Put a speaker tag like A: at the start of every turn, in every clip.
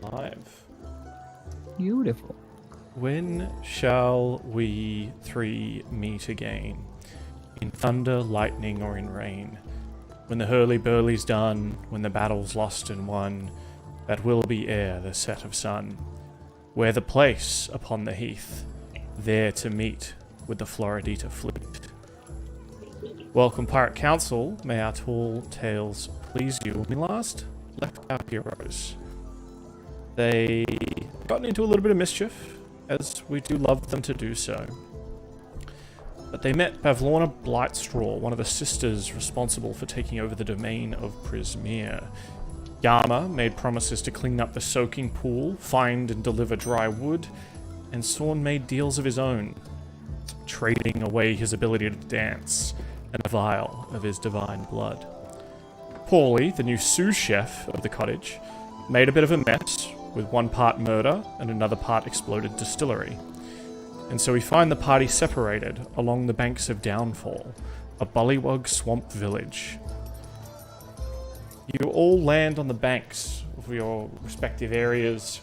A: alive.
B: Beautiful.
A: When shall we three meet again? In thunder, lightning, or in rain? When the hurly-burly's done, when the battle's lost and won, that will be ere the set of sun. Where the place upon the heath, there to meet with the Floridita fleet. Welcome, Pirate Council. May our tall tales please you. When we last left our heroes, they gotten into a little bit of mischief, as we do love them to do so. But they met Bavlorna Blightstraw, one of the sisters responsible for taking over the domain of Prismere. Yama made promises to clean up the soaking pool, find and deliver dry wood, and Sorn made deals of his own, trading away his ability to dance and a vial of his divine blood. Pauly, the new sous chef of the cottage, made a bit of a mess, with one part murder and another part exploded distillery. And so we find the party separated along the banks of Downfall, a bullywug swamp village. You all land on the banks of your respective areas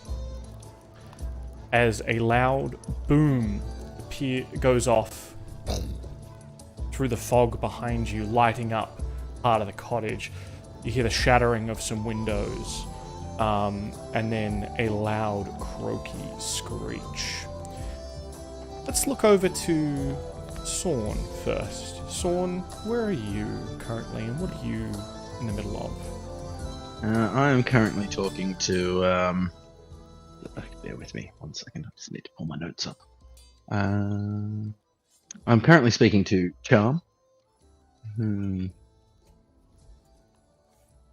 A: as a loud boom goes off through the fog behind you, lighting up part of the cottage. You hear the shattering of some windows, and then a loud, croaky screech. Let's look over to Sorn first. Sorn, where are you currently, and what are you in the middle of?
C: I am currently talking to, bear with me 1 second, I just need to pull my notes up. I'm currently speaking to Charm.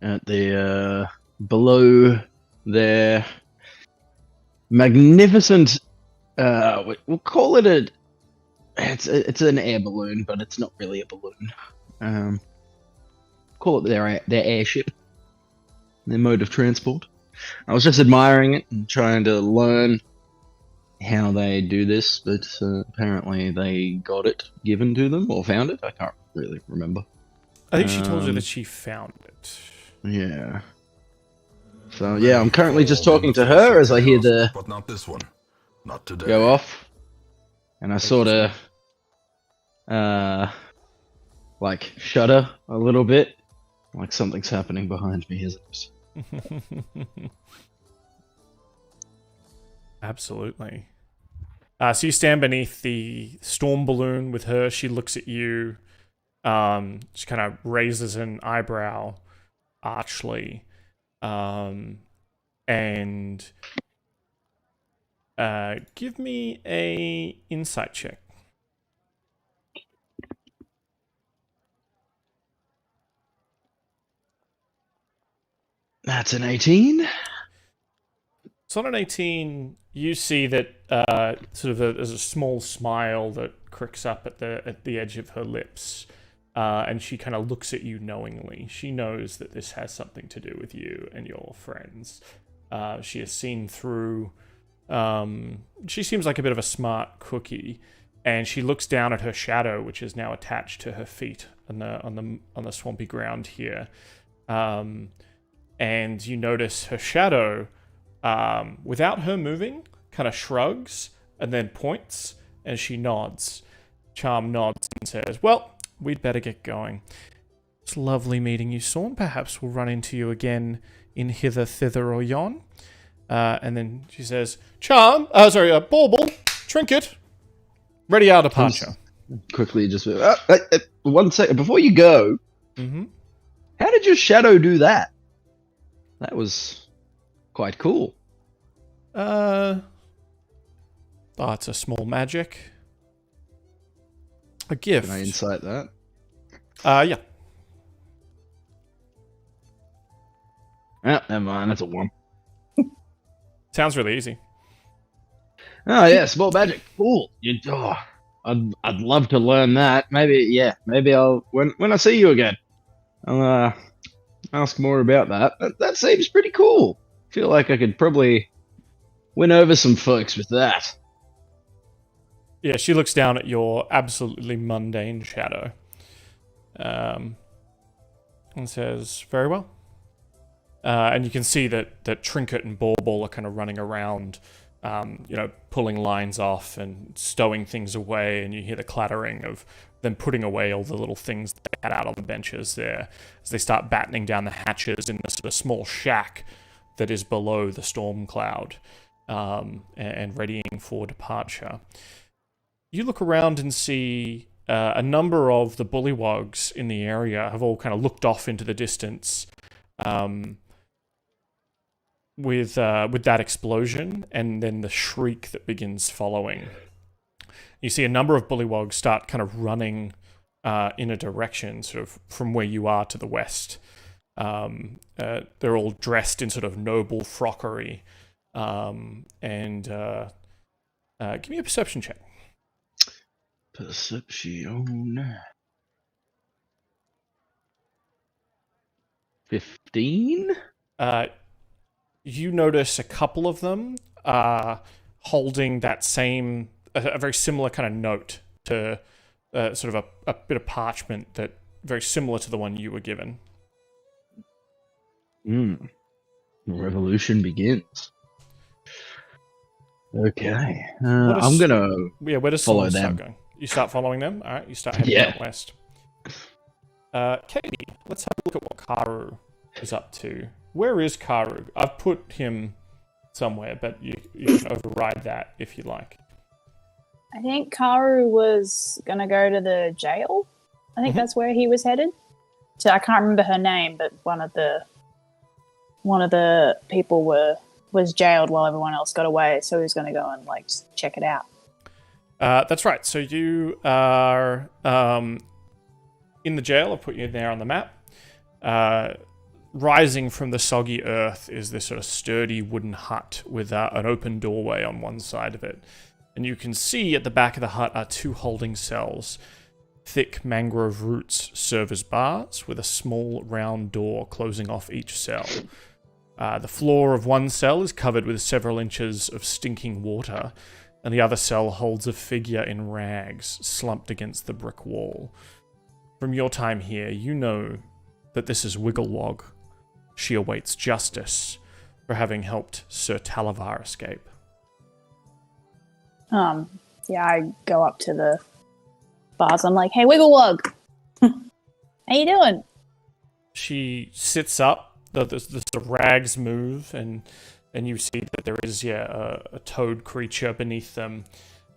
C: At the, below their magnificent, we'll call it it's an air balloon, but it's not really a balloon. Call it their airship. Their mode of transport. I was just admiring it and trying to learn how they do this, but apparently they got it given to them or found it. I can't really remember.
A: I think she told you that she found it.
C: Yeah. So yeah, I'm currently just talking to her as I hear the
D: but not this one. Not today.
C: go off, and I sort of like shudder a little bit, like something's happening behind me, isn't it?
A: Absolutely. So you stand beneath the storm balloon with her. She looks at you. She kind of raises an eyebrow archly. And give me a insight check.
C: That's an 18.
A: So on an 18, you see that there's a small smile that cricks up at the edge of her lips, and she kind of looks at you knowingly. She knows that this has something to do with you and your friends. She has seen through. She seems like a bit of a smart cookie, and she looks down at her shadow, which is now attached to her feet on the swampy ground here. And you notice her shadow, without her moving, kind of shrugs and then points, and she nods. Charm nods and says, "Well, we'd better get going. It's lovely meeting you, Sorn. Perhaps we'll run into you again in hither, thither, or yon." And then she says, Bauble, Trinket, ready our departure.
C: Quickly, just 1 second before you go.
A: Mm-hmm.
C: How did your shadow do that? That was quite cool.
A: It's a small magic. A gift.
C: Can I insight that?
A: Yeah.
C: Never mind. That's a 1.
A: Sounds really easy.
C: Oh yeah, small magic. Cool. I'd love to learn that. Maybe I'll when I see you again, I'll ask more about that. That seems pretty cool. Feel like I could probably win over some folks with that.
A: Yeah, she looks down at your absolutely mundane shadow, and says, "Very well. And you can see that Trinket and Bauble are kind of running around, pulling lines off and stowing things away, and you hear the clattering of them putting away all the little things that they had out on the benches there as they start battening down the hatches in the sort of small shack that is below the storm cloud, and readying for departure. You look around and see a number of the bullywogs in the area have all kind of looked off into the distance, with that explosion and then the shriek that begins following. You see a number of bullywogs start kind of running in a direction, sort of from where you are to the west. They're all dressed in sort of noble frockery. Give me a perception check.
C: Perception. 15?
A: You notice a couple of them holding that same, a very similar kind of note to sort of a bit of parchment that very similar to the one you were given.
C: Revolution begins. Okay.
A: Where does
C: follow
A: Sorn start
C: them.
A: going? You start following them? Alright, you start heading out west. Katie, let's have a look at what Karu is up to. Where is Karu? I've put him somewhere, but you can override that if you like.
E: I think Karu was gonna go to the jail. I think that's where he was headed. So I can't remember her name, but one of the people was jailed while everyone else got away. So he was gonna go and check it out.
A: That's right. So you are in the jail. I'll put you there on the map. Rising from the soggy earth is this sort of sturdy wooden hut with an open doorway on one side of it. And you can see at the back of the hut are two holding cells. Thick mangrove roots serve as bars, with a small round door closing off each cell. The floor of one cell is covered with several inches of stinking water, and the other cell holds a figure in rags slumped against the brick wall. From your time here, you know that this is Wigglewog. She awaits justice for having helped Sir Talavar escape.
E: I go up to the bars. I'm like, "Hey, Wigglewog, how you doing?"
A: She sits up. The rags move, and you see that there is a toad creature beneath them.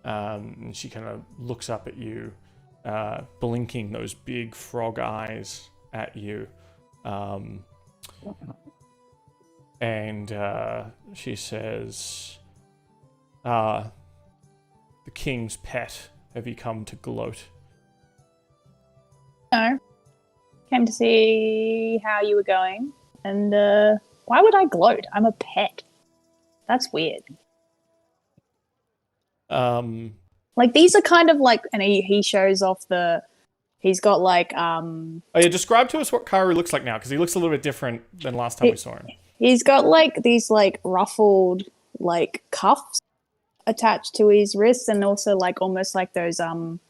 A: And she kind of looks up at you, blinking those big frog eyes at you. And she says, the king's pet, have you come to gloat?
E: No. Came to see how you were going. And why would I gloat? I'm a pet. That's weird. These are kind of and he shows off he's got Oh
A: yeah, describe to us what Karu looks like now, because he looks a little bit different than last time we saw him.
E: He's got these ruffled cuffs attached to his wrists, and also almost those I can't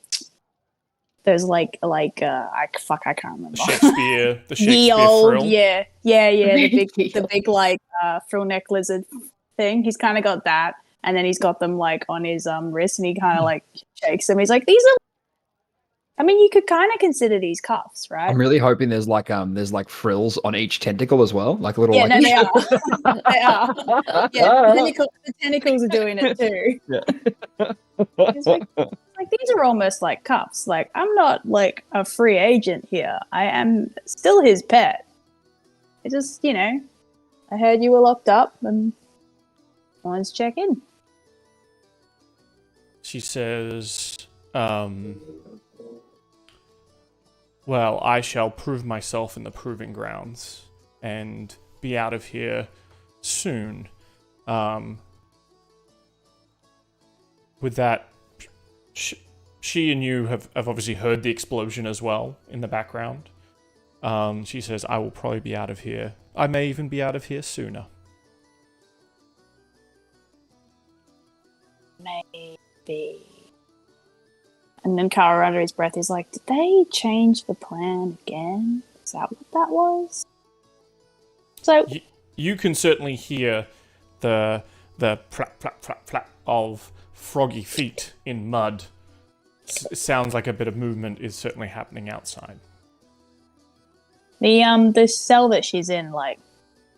E: remember.
A: The Shakespeare
E: old
A: frill.
E: the big frill neck lizard thing. He's kind of got that, and then he's got them on his wrist, and he kind of shakes them. He's like, these are. I mean, you could kind of consider these cuffs, right?
B: I'm really hoping there's frills on each tentacle as well, they are.
E: They are. Yeah, the tentacles are doing it too. Yeah. It's these are almost like cuffs. I'm not a free agent here. I am still his pet. I just, I heard you were locked up and wanted to check in.
A: She says, well, I shall prove myself in the proving grounds and be out of here soon. With that, she and you have obviously heard the explosion as well in the background. She says, I will probably be out of here. I may even be out of here sooner.
E: Maybe. And then Karu, under his breath, is like, did they change the plan again? Is that what that was? So
A: You can certainly hear the plap, plap, plap, plap of froggy feet in mud. Sounds like a bit of movement is certainly happening outside.
E: the cell that she's in, like,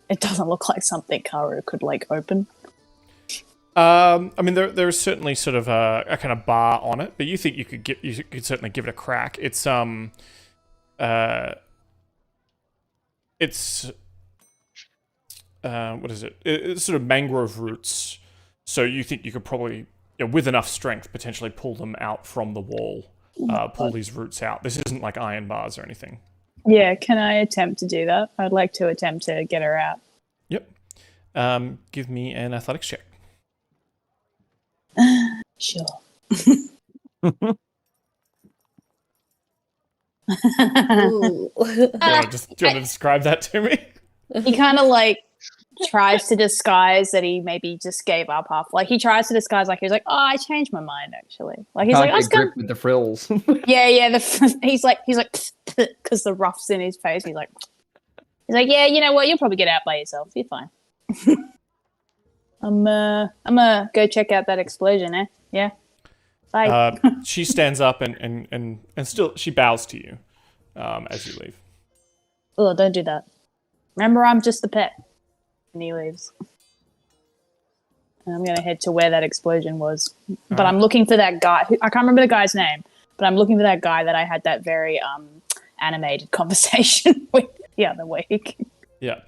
E: it doesn't look like something Karu could like open.
A: I mean, there's certainly sort of a kind of bar on it, but you think you could certainly give it a crack. It's what is it? It's sort of mangrove roots. So you think you could probably, with enough strength, potentially pull them out from the wall, pull these roots out. This isn't like iron bars or anything.
E: Yeah, can I attempt to do that? I'd like to attempt to get her out.
A: Yep. Give me an athletics check.
E: Sure.
A: Do you want to describe that to me?
E: He kind of like tries to disguise that he maybe just gave up half. Like he tries to disguise like he's like, oh, I changed my mind actually. Like he's like, I was
B: grip with the frills.
E: yeah. He's like, because the rough's in his face. He's like, yeah, you know what? You'll probably get out by yourself. You're fine. I'm gonna go check out that explosion, eh? Yeah. Bye.
A: She stands up and still she bows to you as you leave.
E: Oh, don't do that. Remember, I'm just the pet. And he leaves. And I'm gonna head to where that explosion was. But I'm looking for that guy. I can't remember the guy's name, but I'm looking for that guy that I had that very animated conversation with the other week.
A: Yeah.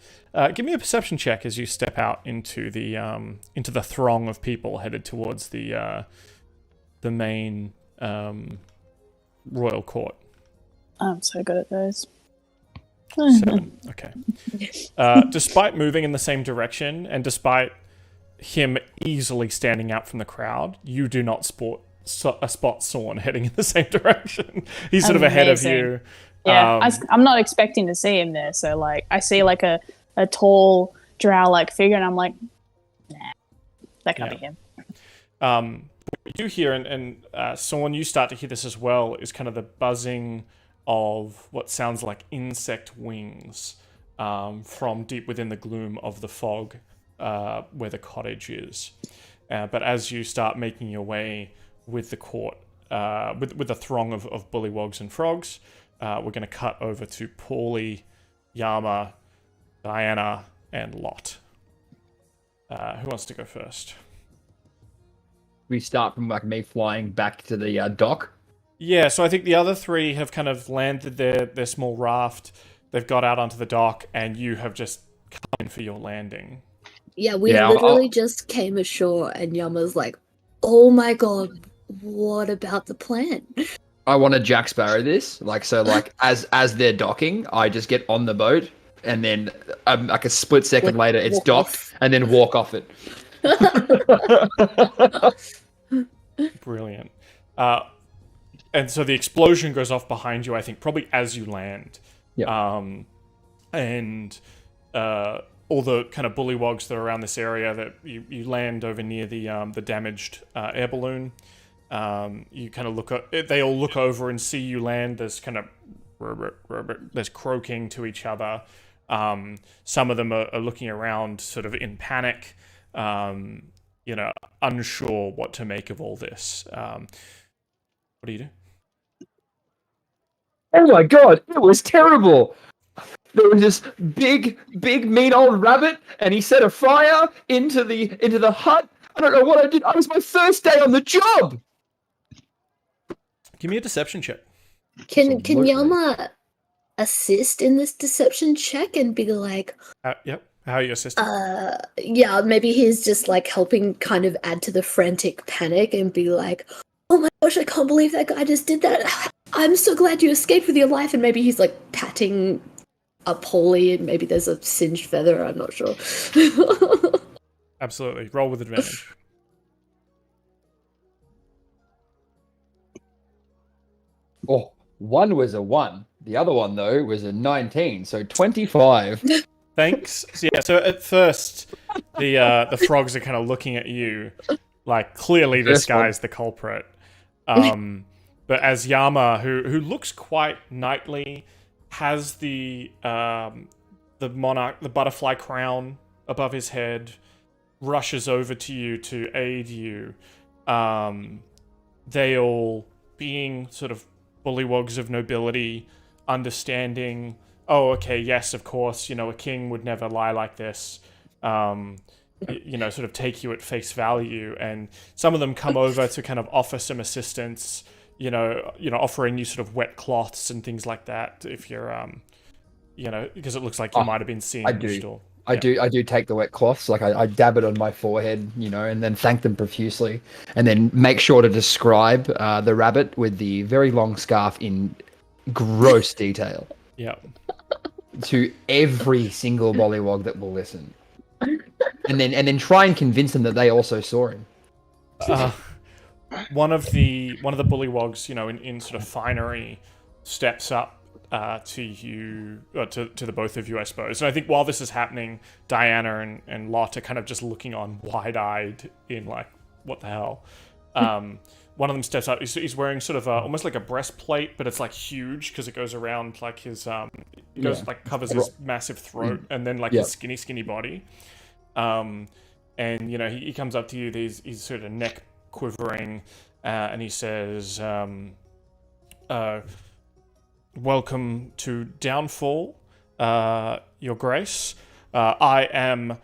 A: Give me a perception check as you step out into the throng of people headed towards the main royal court.
E: I'm so good at those.
A: 7. Okay. Despite moving in the same direction and despite him easily standing out from the crowd, you do not spot Sorn heading in the same direction. He's sort of ahead of you.
E: Yeah, I'm not expecting to see him there. So like, I see like a tall drow-like figure, and I'm like, nah, that can't be him.
A: What you do hear, and Sorn, you start to hear this as well, is kind of the buzzing of what sounds like insect wings from deep within the gloom of the fog where the cottage is. But as you start making your way with the court, with the throng of bullywogs and frogs, we're going to cut over to Pauly, Yama, Diana, and Lot. Who wants to go first?
B: We start from like me flying back to the dock.
A: Yeah, so I think the other three have kind of landed their small raft. They've got out onto the dock, and you have just come in for your landing.
F: Yeah, we literally just came ashore, and Yama's like, oh my god, what about the plan?
B: I want to Jack Sparrow this. Like, so like as they're docking, I just get on the boat, and then like a split second later, it's docked, and then walk off it.
A: Brilliant. And so the explosion goes off behind you, I think, probably as you land.
B: Yeah.
A: And all the kind of bullywogs that are around this area that you land over near the damaged air balloon. You kind of they all look over and see you land. There's kind of there's croaking to each other. Some of them are looking around sort of in panic, unsure what to make of all this. What do you do?
B: Oh my god, it was terrible. There was this big, mean old rabbit, and he set a fire into the hut. I don't know what I did. It was my first day on the job.
A: Give me a deception check.
F: Can Yama assist in this deception check and be like,
A: yep. How are you assisting?
F: Yeah, maybe he's just like helping kind of add to the frantic panic and be like, oh my gosh, I can't believe that guy just did that. I'm so glad you escaped with your life. And maybe he's like patting a Pauly, and maybe there's a singed feather. I'm not sure.
A: Absolutely. Roll with advantage.
B: Oh, one was a 1. The other one, though, was a 19, so 25.
A: Thanks. So at first, the frogs are kind of looking at you, like clearly this guy's the culprit. But as Yama, who looks quite knightly, has the the monarch, the butterfly crown above his head, rushes over to you to aid you. They all, being sort of bullywogs of nobility, understanding, oh, okay, yes, of course, you know, a king would never lie like this. You know, sort of take you at face value, and some of them come over to kind of offer some assistance, you know, offering you sort of wet cloths and things like that if you're, you know, because it looks like you might have been seeing the store.
B: I do take the wet cloths, like I dab it on my forehead, you know, and then thank them profusely, and then make sure to describe the rabbit with the very long scarf in gross detail.
A: Yeah.
B: To every single bollywog that will listen. And then try and convince them that they also saw him.
A: One of the bullywogs, you know, in sort of finery, steps up to you, to the both of you, I suppose. And I think while this is happening, Diana and Lot are kind of just looking on wide-eyed in like, what the hell? One of them steps up. He's wearing sort of almost like a breastplate, but it's like huge because it goes around like his it goes like covers his massive throat and then like his skinny body. And you know, he comes up to you. He's sort of neck quivering, and he says, "Welcome to Downfall, Your Grace. I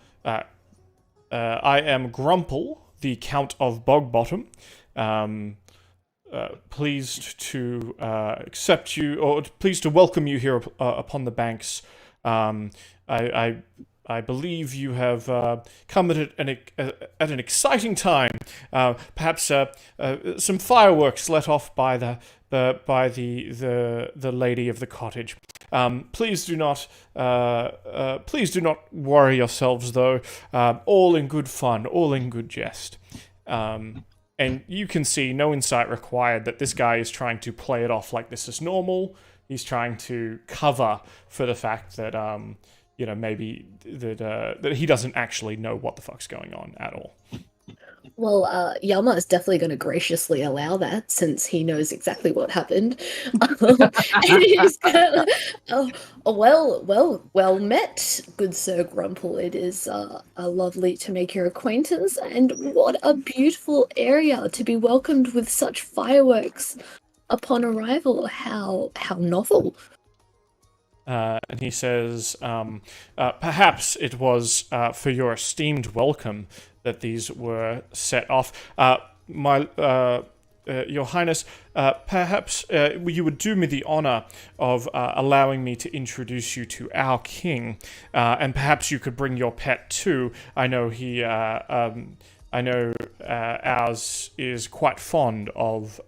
A: am Grumple, the Count of Bogbottom. Pleased to accept you, or pleased to welcome you here upon the banks. I believe you have come at an exciting time. Perhaps some fireworks let off by the lady of the cottage. Please do not worry yourselves, though. All in good fun, all in good jest." And you can see, no insight required, that this guy is trying to play it off like this is normal. He's trying to cover for the fact that, you know, maybe that he doesn't actually know what the fuck's going on at all.
F: Well, Yama is definitely going to graciously allow that, since he knows exactly what happened. And he's gonna, well met, good Sir Grumple. It is lovely to make your acquaintance, and what a beautiful area to be welcomed with such fireworks upon arrival. How novel.
A: And he says, perhaps it was for your esteemed welcome that these were set off. Your Highness, perhaps you would do me the honor of allowing me to introduce you to our king, and perhaps you could bring your pet too. I know ours is quite fond of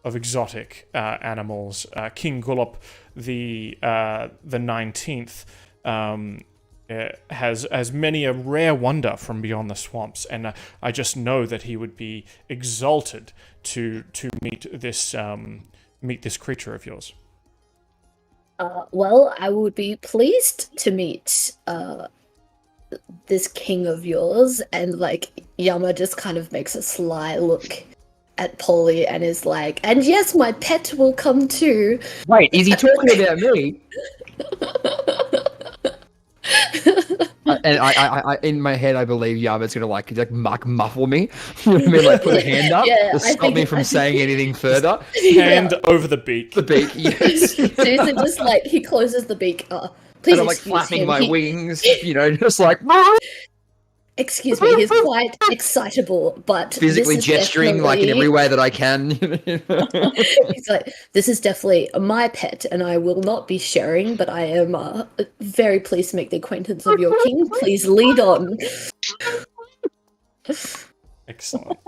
A: exotic animals. King Gullup, the 19th, has many a rare wonder from beyond the swamps, and I just know that he would be exalted to meet this creature of yours.
F: Well, I would be pleased to meet this king of yours. And like, Yama just kind of makes a sly look at Pauly and is like, and yes, my pet will come too.
B: Wait, is he talking about me? And I in my head, I believe Yama's gonna like muffle me. You know what I mean? Like put a hand up to stop me from saying anything further.
A: Hand over the beak.
B: The beak, yes.
F: Seriously, just like he closes the beak. Please,
B: and I'm like flapping my wings, you know, just like.
F: Excuse me, he's quite excitable, but
B: physically gesturing like in every way that I can.
F: He's like, this is definitely my pet, and I will not be sharing, but I am very pleased to make the acquaintance of your king. Please lead on.
A: Excellent.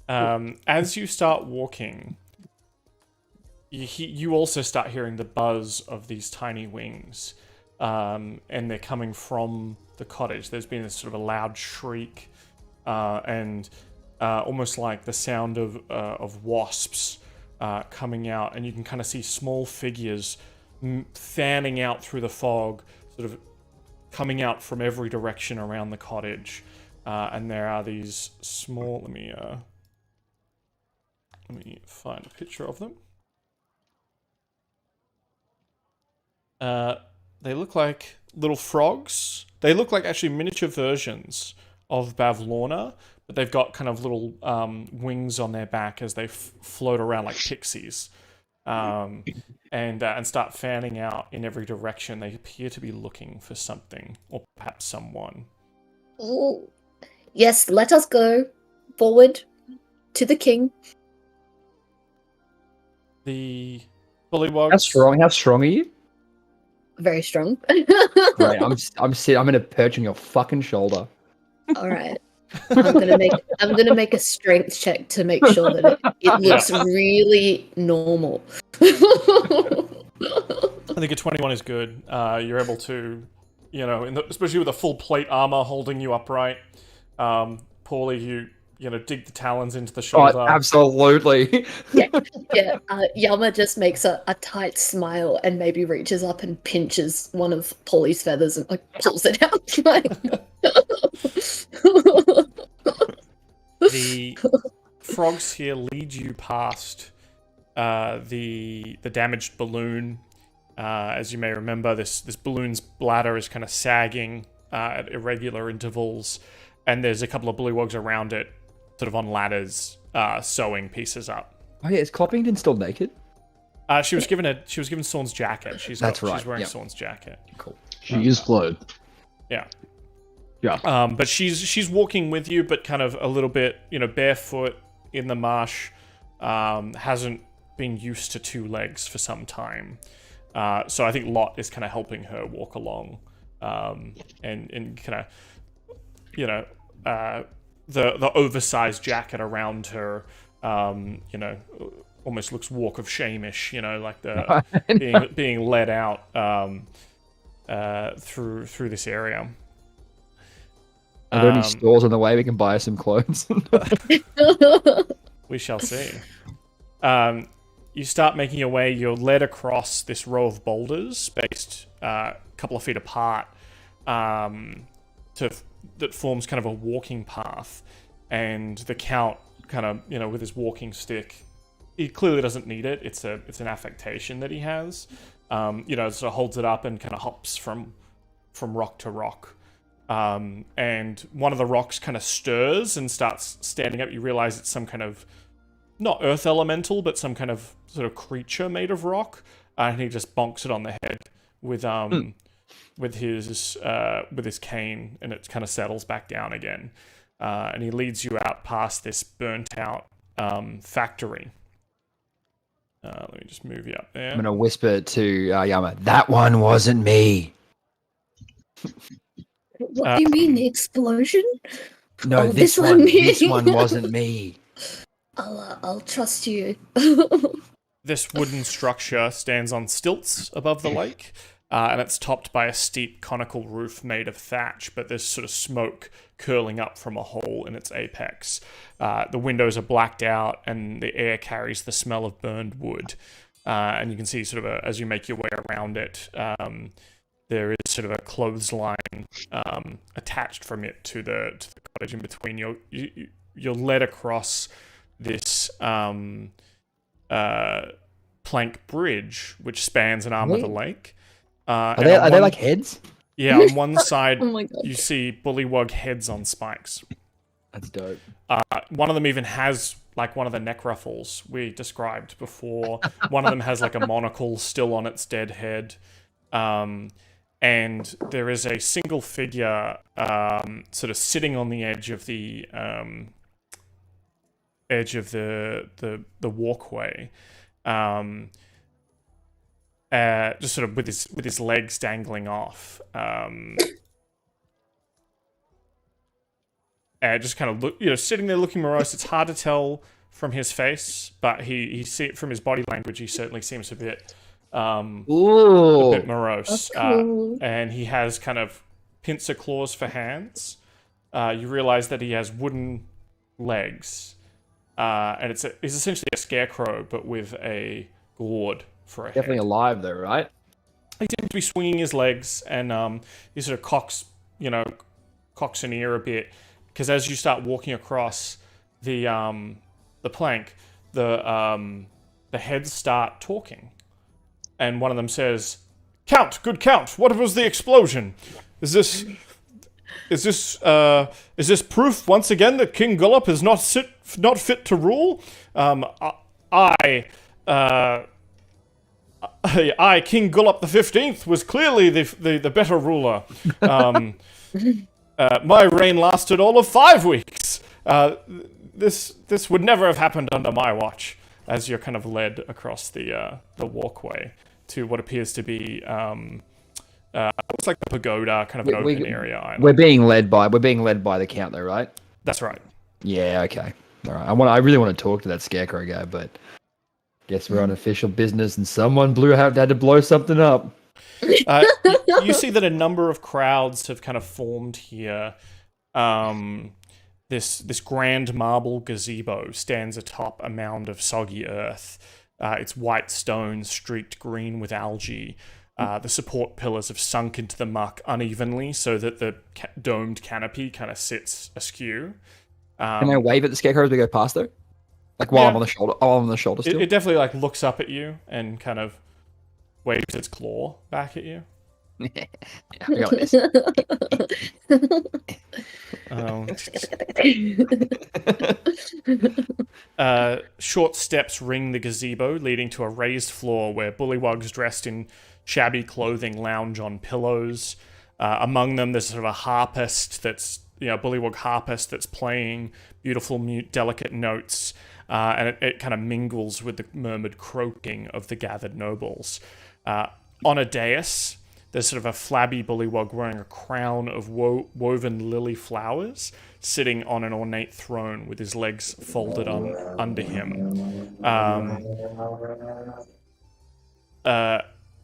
A: As you start walking, you also start hearing the buzz of these tiny wings. And they're coming from the cottage. There's been this sort of a loud shriek, and almost like the sound of wasps coming out, and you can kind of see small figures fanning out through the fog, sort of coming out from every direction around the cottage. And there are these small. Let me find a picture of them. They look like little frogs. They look like actually miniature versions of Bavlorna, but they've got kind of little wings on their back as they float around like pixies, and start fanning out in every direction. They appear to be looking for something, or perhaps someone.
F: Ooh. Yes, let us go forward to the king.
A: The bullywugs.
B: How strong are you?
F: Very strong.
B: Right, I'm gonna perch on your fucking shoulder.
F: All right. I'm gonna make a strength check to make sure that it looks really normal.
A: I think a 21 is good. You're able to, especially with a full plate armor holding you upright. Pauly, you dig the talons into the shoulder.
B: Oh, absolutely.
F: Yeah. Yama just makes a tight smile and maybe reaches up and pinches one of Pauly's feathers and pulls it out.
A: The frogs here lead you past the damaged balloon. As you may remember, this balloon's bladder is kind of sagging at irregular intervals, and there's a couple of bullywugs around it, sort of on ladders, sewing pieces up.
B: Oh yeah, is Cloppington still naked?
A: She was given Sorn's jacket. She's wearing Sorn's jacket.
B: Cool.
C: She is clothed.
A: Yeah.
C: Yeah.
A: But she's walking with you, but kind of a little bit, barefoot in the marsh. Hasn't been used to two legs for some time. So I think Lot is kind of helping her walk along, and kind of, the oversized jacket around her, almost looks walk of shame-ish, like the being led out through this area.
B: Are there any stores on the way we can buy some clothes?
A: We shall see. You start making your way. You're led across this row of boulders, spaced a couple of feet apart, that forms kind of a walking path. And the Count, kind of, with his walking stick, he clearly doesn't need it. It's an affectation that he has. So holds it up and kind of hops from rock to rock. And one of the rocks kind of stirs and starts standing up. You realize it's some kind of, not earth elemental, but some kind of sort of creature made of rock. And he just bonks it on the head with his cane, and it kind of settles back down again. And he leads you out past this burnt out factory. Let me just move you up there.
B: I'm gonna whisper to Yama, "That one wasn't me."
F: What do you mean, the explosion?
B: No, this one wasn't me.
F: I'll trust you.
A: This wooden structure stands on stilts above the lake, and it's topped by a steep conical roof made of thatch, but there's sort of smoke curling up from a hole in its apex. The windows are blacked out, and the air carries the smell of burned wood. And you can see sort of as you make your way around it, there is sort of a clothesline attached from it to the cottage in between. You're led across this plank bridge, which spans an arm of the lake.
B: Are they like heads?
A: Yeah, on one side,
F: Oh my God.
A: you see bullywug heads on spikes.
B: That's dope.
A: One of them even has like one of the neck ruffles we described before. One of them has like a monocle still on its dead head. And there is a single figure sort of sitting on the edge of the walkway, just sort of with his legs dangling off, just kind of sitting there looking morose. It's hard to tell from his face, but he see it from his body language. He certainly seems a bit morose.
F: Cool.
A: And he has kind of pincer claws for hands. You realize that he has wooden legs, and he's essentially a scarecrow, but with a gourd for a
B: Definitely
A: head.
B: alive though, right?
A: He seems to be swinging his legs, and he sort of cocks an ear a bit, because as you start walking across the plank, the heads start talking, and one of them says, Count, good Count. What was the explosion? Is this proof once again that King Gullop is not fit to rule? I, King Gullop the 15th, was clearly the better ruler. My reign lasted all of 5 weeks. This would never have happened under my watch. As you're kind of led across the walkway to what appears to be looks like a pagoda, kind of an open area island.
B: We're being led by the Count, though, right?
A: That's right.
B: Yeah. Okay. All right. I really want to talk to that Scarecrow guy, but guess we're on official business, and someone had to blow something up.
A: You see that a number of crowds have kind of formed here. This grand marble gazebo stands atop a mound of soggy earth. It's white stone streaked green with algae. The support pillars have sunk into the muck unevenly so that the domed canopy kind of sits askew.
B: Can I wave at the Scarecrow as we go past, though? Like while I'm on the shoulder. Oh, I'm on the shoulder still.
A: It definitely like looks up at you and kind of waves its claw back at you.
B: Yeah, I got this.
A: Short steps ring the gazebo, leading to a raised floor where bullywugs dressed in shabby clothing lounge on pillows. Among them, there's sort of a harpist bullywug harpist that's playing beautiful, mute, delicate notes, and it kind of mingles with the murmured croaking of the gathered nobles. On a dais, there's sort of a flabby bullywug wearing a crown of woven lily flowers, sitting on an ornate throne with his legs folded under him.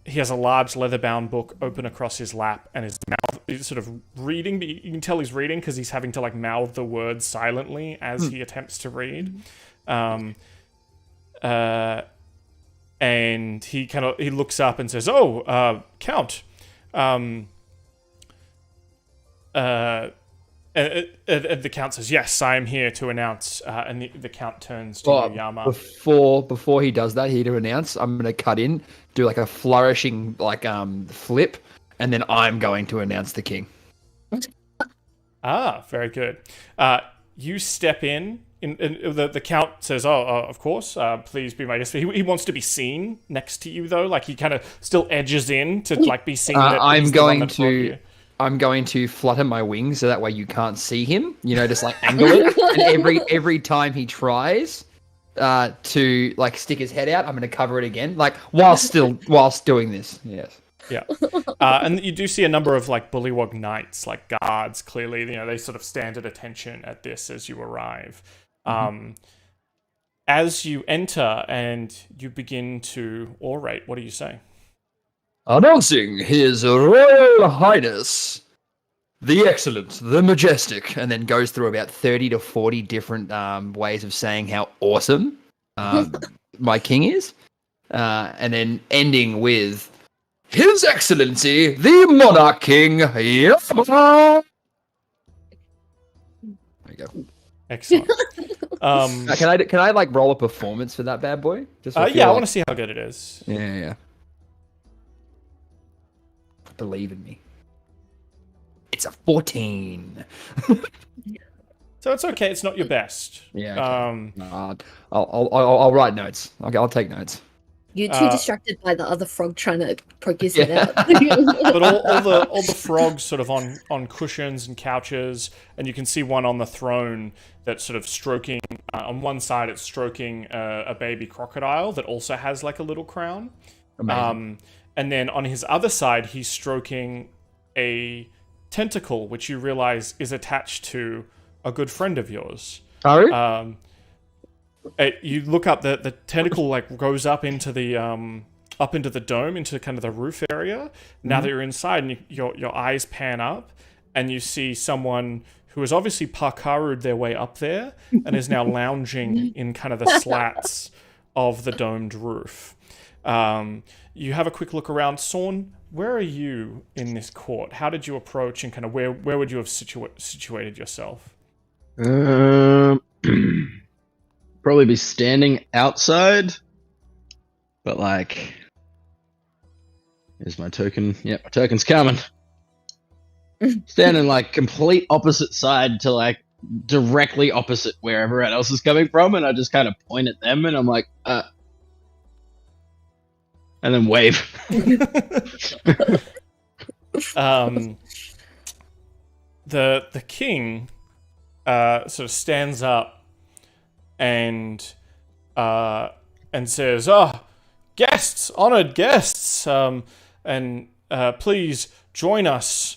A: He has a large leather-bound book open across his lap, and his mouth is sort of reading, but you can tell he's reading because he's having to like mouth the words silently as he attempts to read. And he looks up and says, "Oh, Count." And the Count says, "Yes, I am here to announce." And the Count turns to you, Yama.
B: Before he does that, to announce, I'm going to cut in, do like a flourishing flip, and then I'm going to announce the king.
A: Very good. You step in. The Count says, of course, please be my guest. He wants to be seen next to you, though. Like, he kind of still edges in to, like, be seen.
B: I'm going to flutter my wings so that way you can't see him. Just, like, angle it. And every time he tries to, like, stick his head out, I'm going to cover it again. Like, whilst doing this. Yes.
A: Yeah. And you do see a number of, like, bullywug knights, like, guards, clearly. They sort of stand at attention at this as you arrive. As you enter and you begin to orate, what do you say?
B: Announcing His Royal Highness, the Excellent, the Majestic, and then goes through about 30 to 40 different ways of saying how awesome my king is, and then ending with His Excellency, the Monarch King, Yama. There you go.
A: Excellent.
B: Can I like roll a performance for that bad boy?
A: I want to see how good it is.
B: Yeah. Believe in me. It's a 14.
A: So it's okay. It's not your best.
B: Yeah. Okay. I'll write notes. Okay, I'll take notes.
F: You're too distracted by the other frog trying to poke his head out.
A: But all the frogs sort of on cushions and couches, and you can see one on the throne that's sort of stroking. On one side, it's stroking a baby crocodile that also has like a little crown.
B: Amazing.
A: And then on his other side, he's stroking a tentacle, which you realize is attached to a good friend of yours.
B: Karu?
A: You look up, the tentacle like goes up into the dome, into kind of the roof area. Now that you're inside, and your eyes pan up, and you see someone who has obviously parkoured their way up there and is now lounging in kind of the slats of the domed roof. You have a quick look around. Sorn, where are you in this court? How did you approach, and kind of where would you have situated yourself?
C: Probably be standing outside, but like Here's my token. Yep, my token's coming. Standing like complete opposite side to like directly opposite where everyone else is coming from, and I just kind of point at them, and I'm like, and then wave.
A: The king sort of stands up and says, "Oh, guests, honored guests, and please join us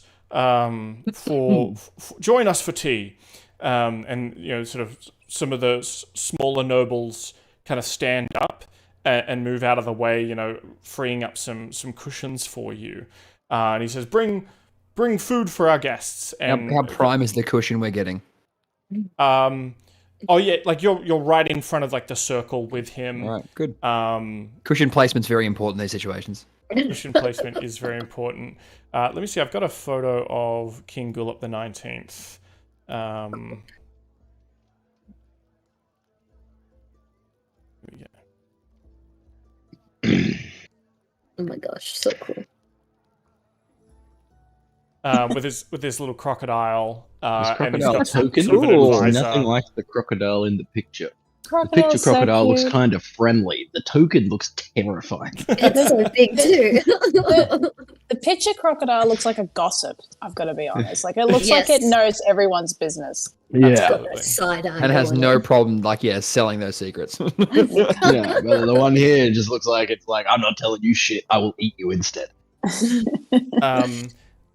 A: join us for tea." And sort of some of the smaller nobles kind of stand up and move out of the way, freeing up some cushions for you. And he says, "Bring food for our guests." And
B: How prime is the cushion we're getting?
A: Oh yeah, like you're right in front of like the circle with him.
B: All right, good. Cushion placement's very important in these situations.
A: Cushion placement is very important. Let me see. I've got a photo of King Gulip the 19th. Here we go.
F: Oh my gosh, so cool.
A: With his little crocodile.
C: This
A: and he's
C: crocodile
A: got
C: token?
A: sort of an
C: Ooh,
A: advisor.
C: nothing like the crocodile in the picture. The
E: Crocodile's
C: picture
E: so
C: crocodile looks
E: cute.
C: kind of friendly. The token looks terrifying.
F: It's so big too.
E: The picture crocodile looks like a gossip, I've got to be honest. Like, it looks like it
F: Yes.
E: knows everyone's business.
A: Absolutely.
F: Side eye.
B: And it has no problem, selling those secrets.
C: Yeah, but the one here just looks like it's like, I'm not telling you shit, I will eat you instead.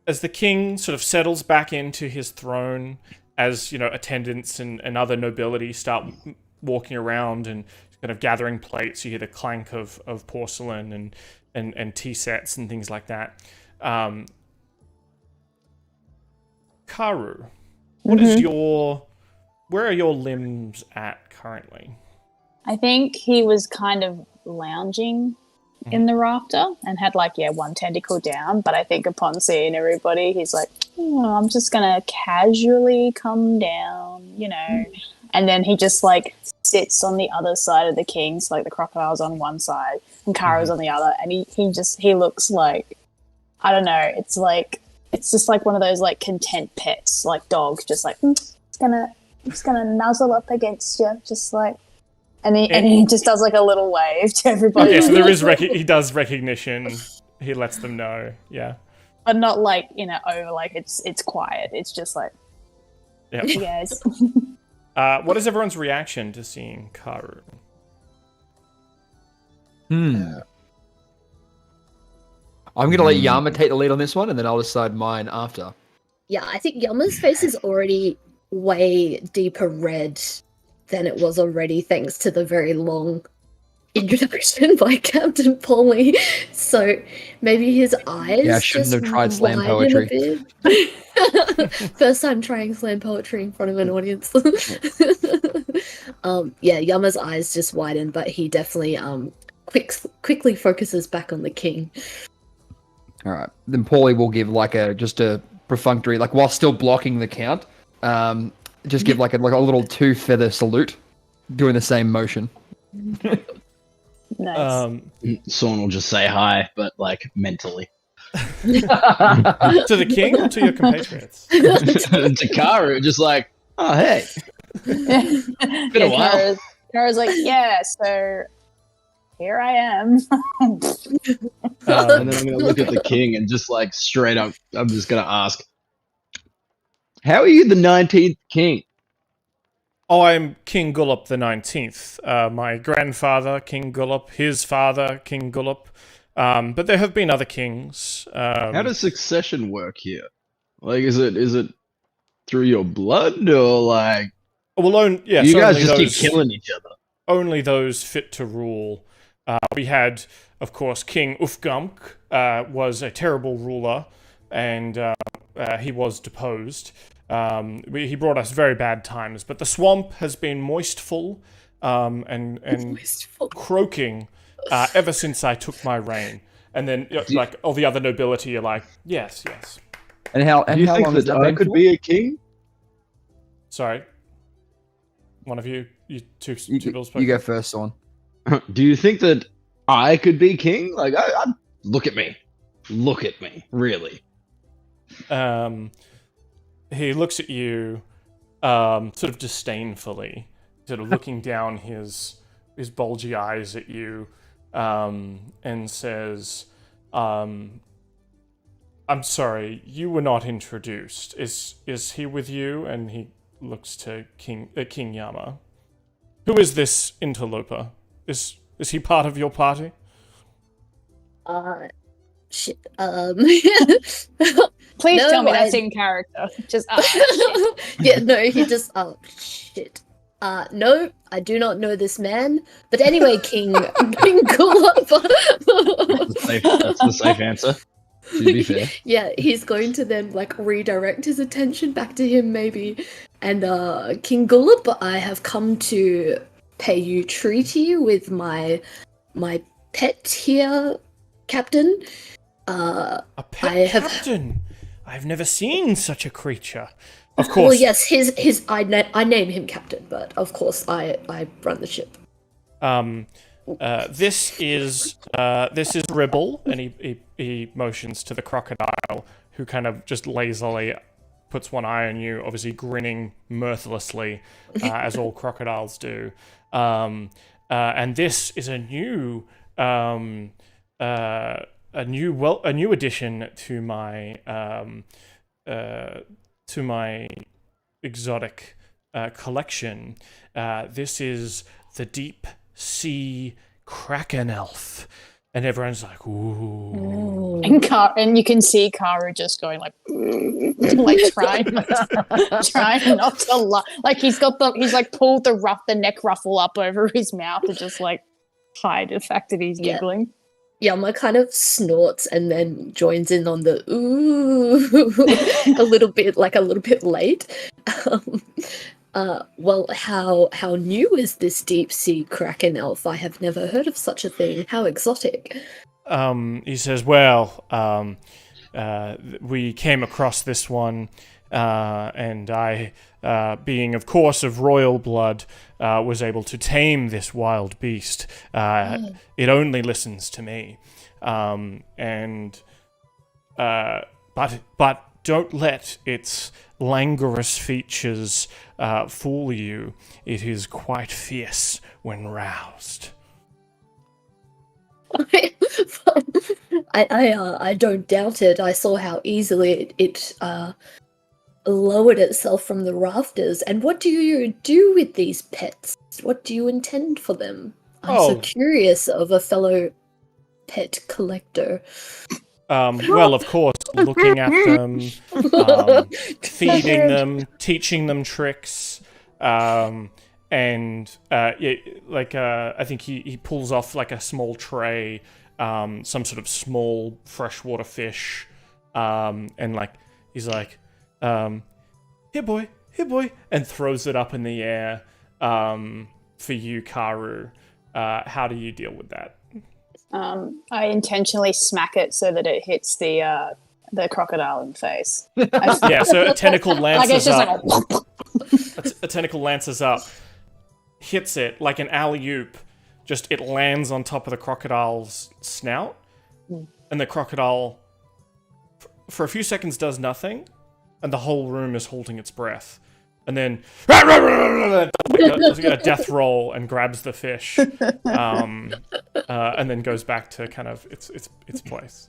A: As the king sort of settles back into his throne, as attendants and other nobility start walking around and kind of gathering plates, you hear the clank of porcelain and tea sets and things like that. Karu, what is where are your limbs at currently?
E: I think he was kind of lounging in the rafter and had one tentacle down, but I think upon seeing everybody, he's like, I'm just gonna casually come down, and then he just sits on the other side of the king, so the crocodile's on one side and Karu's on the other, and he looks like, I don't know, it's just like one of those content pets, like dogs, just I'm just gonna nuzzle up against you, just and he just does a little wave to everybody.
A: Okay, so there is he does recognition. He lets them know, yeah,
E: but not over it's quiet. It's just
A: yeah.
E: hey guys.
A: What is everyone's reaction to seeing Karu?
B: I'm going to let Yama take the lead on this one, and then I'll decide mine after.
F: Yeah, I think Yama's face is already way deeper red than it was already, thanks to the very long introduction by Captain Pauly. So maybe his eyes.
B: Yeah, I shouldn't have tried slam
F: widen a
B: poetry.
F: bit. First time trying slam poetry in front of an audience. Yeah, Yama's eyes just widen, but he definitely quickly focuses back on the king.
B: All right. Then Pauly will give just a perfunctory, while still blocking the count, just give a little 2-feather salute, doing the same motion.
E: Nice.
C: Sorn will just say hi, but mentally.
A: To the king or to your compatriots?
C: To Karu, just oh hey. Been a while.
E: Kara's yeah, so here I am.
C: And then I'm gonna look at the king and just straight up, I'm just gonna ask, how are you the 19th king?
A: Oh, I'm King Gulip the 19th. My grandfather, King Gulip, his father, King Gulip. But there have been other kings.
C: How does succession work here? Is it through your blood or
A: Well, yes,
C: you guys
A: only
C: just
A: those,
C: keep killing each other?
A: Only those fit to rule. We had, of course, King Ufgumk was a terrible ruler, and he was deposed. He brought us very bad times, but the swamp has been moistful and croaking ever since I took my reign. And then, all the other nobility are yes.
B: And how
C: Do you
B: how
C: think
B: long has
C: that
B: that
C: I
B: been
C: could
B: for?
C: be a king?
A: Sorry. One of you two people spoke.
B: You go first, Sorn.
C: Do you think that I could be king? I look at me. look at me, really.
A: He looks at you, sort of disdainfully, sort of looking down his bulgy eyes at you, and says, "I'm sorry, you were not introduced. Is he with you?" And he looks to King Yama. "Who is this interloper? Is he part of your party?"
F: Shit.
E: Please
F: No,
E: tell me that's in character. Just shit.
F: Yeah, no, he just shit. No, I do not know this man. But anyway, King Gulab.
C: That's the safe answer. To be fair.
F: Yeah, he's going to then like redirect his attention back to him maybe. And King Gulab, I have come to pay you treaty with my pet here, Captain.
A: A pet captain? I've never seen such a creature. Of course.
F: Well, yes, his I name him Captain, but of course I run the ship.
A: This is Ribble, and he motions to the crocodile, who kind of just lazily puts one eye on you, obviously grinning mirthlessly, as all crocodiles do. And this is a new addition to my exotic collection. This is the deep sea kraken elf, and everyone's like, "Ooh!"
E: And you can see Karu just going like trying not to laugh. Like he's pulled the neck ruffle up over his mouth to just like hide the fact that he's giggling.
F: Yama kind of snorts and then joins in on the ooh a little bit late. Well, how new is this deep sea kraken elf? I have never heard of such a thing. How exotic.
A: He says, "Well, we came across this one, and I, being of course of royal blood, was able to tame this wild beast. It only listens to me, but don't let its languorous features fool you. It is quite fierce when roused."
F: I don't doubt it. I saw how easily it lowered itself from the rafters. And what do you do with these pets? What do you intend for them? I'm so curious of a fellow pet collector.
A: Well, of course, looking at them, feeding them, teaching them tricks, I think he pulls off like a small tray, some sort of small freshwater fish, and like he's like, here boy, and throws it up in the air, for you, Karu. How do you deal with that?
E: I intentionally smack it so that it hits the crocodile in the face.
A: Yeah, so a tentacle lances up.
E: Like
A: A tentacle lances up, hits it like an alley-oop. Just it lands on top of the crocodile's snout, and the crocodile, for a few seconds, does nothing, and the whole room is holding its breath. And then a death roll and grabs the fish, and then goes back to kind of its place.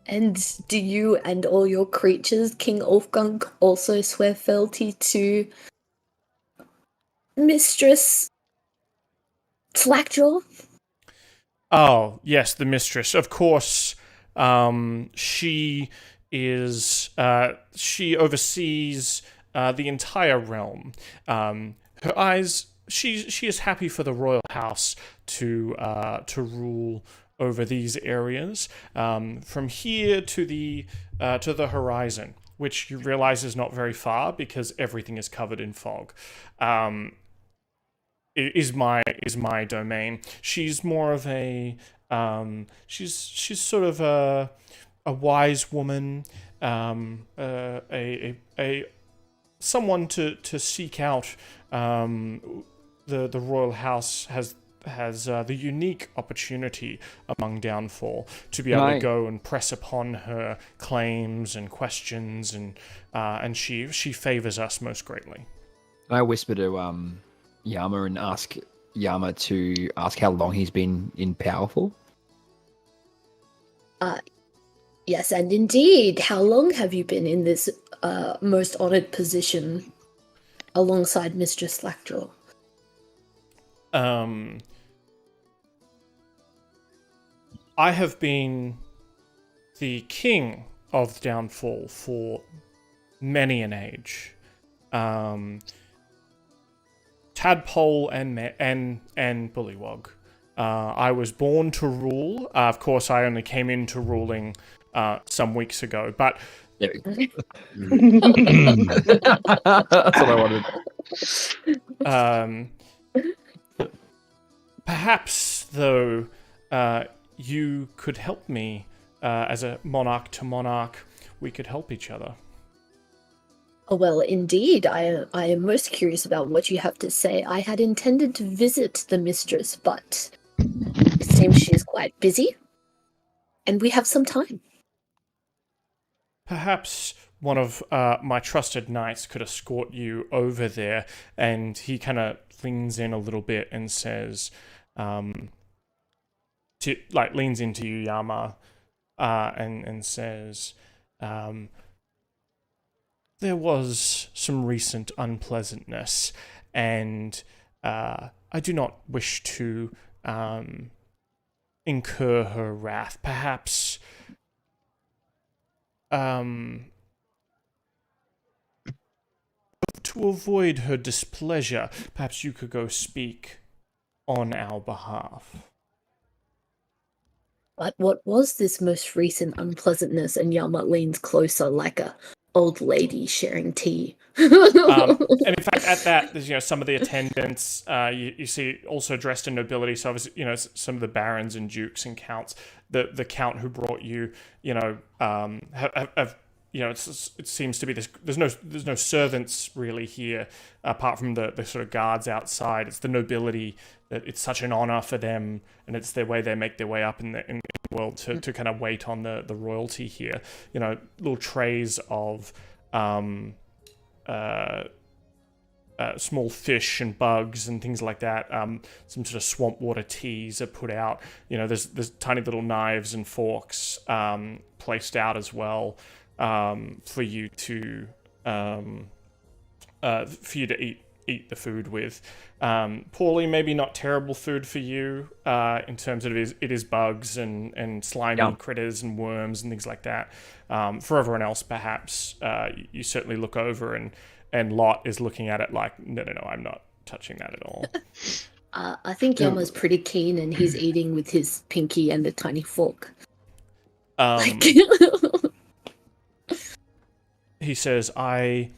F: And do you and all your creatures, King Ulfgang, also swear fealty to Mistress Slackjaw?
A: Oh, yes, the mistress. Of course, she oversees the entire realm. Her eyes, she is happy for the royal house to rule over these areas, from here to the horizon, which you realize is not very far because everything is covered in fog. Is my domain. She's more of a she's sort of a wise woman, a someone to seek out. The royal house has has the unique opportunity among Downfall to be able to go and press upon her claims and questions, and she favors us most greatly.
B: I whisper to Yama and ask Yama to ask how long he's been in power for.
F: Yes, and indeed, how long have you been in this most honored position alongside Mistress Slackjaw?
A: I have been the king of Downfall for many an age. Tadpole and Bullywog. I was born to rule. Of course, I only came into ruling some weeks ago, but
B: There we go. That's what I wanted.
A: Perhaps, though, you could help me as a monarch to monarch. We could help each other.
F: Oh, well, indeed. I am most curious about what you have to say. I had intended to visit the mistress, but it seems she is quite busy, and we have some time.
A: Perhaps one of my trusted knights could escort you over there. And he kind of leans in a little bit and says, leans into you, Yama, and says, there was some recent unpleasantness, and I do not wish to incur her wrath. Perhaps to avoid her displeasure, perhaps you could go speak on our behalf.
F: But what was this most recent unpleasantness? And Yama leans closer like a old lady sharing tea.
A: And in fact, at that, there's some of the attendants you see also dressed in nobility. So obviously, some of the barons and dukes and counts. The count who brought you, have it seems to be this. There's no servants really here apart from the sort of guards outside. It's the nobility that it's such an honor for them, and it's their way they make their way up in the world to kind of wait on the royalty here. Little trays of small fish and bugs and things like that. Some sort of swamp water teas are put out. There's tiny little knives and forks placed out as well for you to eat the food with. Pauly, maybe not terrible food for you in terms of it is bugs and slimy critters and worms and things like that. For everyone else, perhaps you certainly look over and Lot is looking at it like, no, I'm not touching that at all.
F: I think Yama's pretty keen, and he's eating with his pinky and a tiny fork.
A: He says, I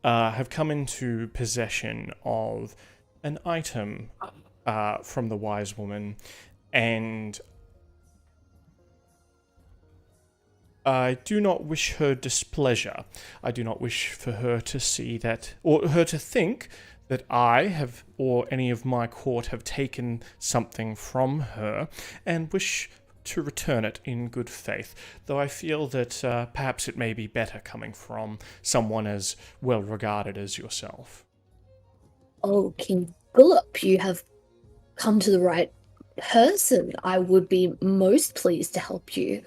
A: have come into possession of an item from the wise woman, and I do not wish her displeasure. I do not wish for her to see that, or her to think that I have, or any of my court have taken something from her, and wish to return it in good faith, though I feel that perhaps it may be better coming from someone as well regarded as yourself.
F: Oh, King Philip, you have come to the right person. I would be most pleased to help you.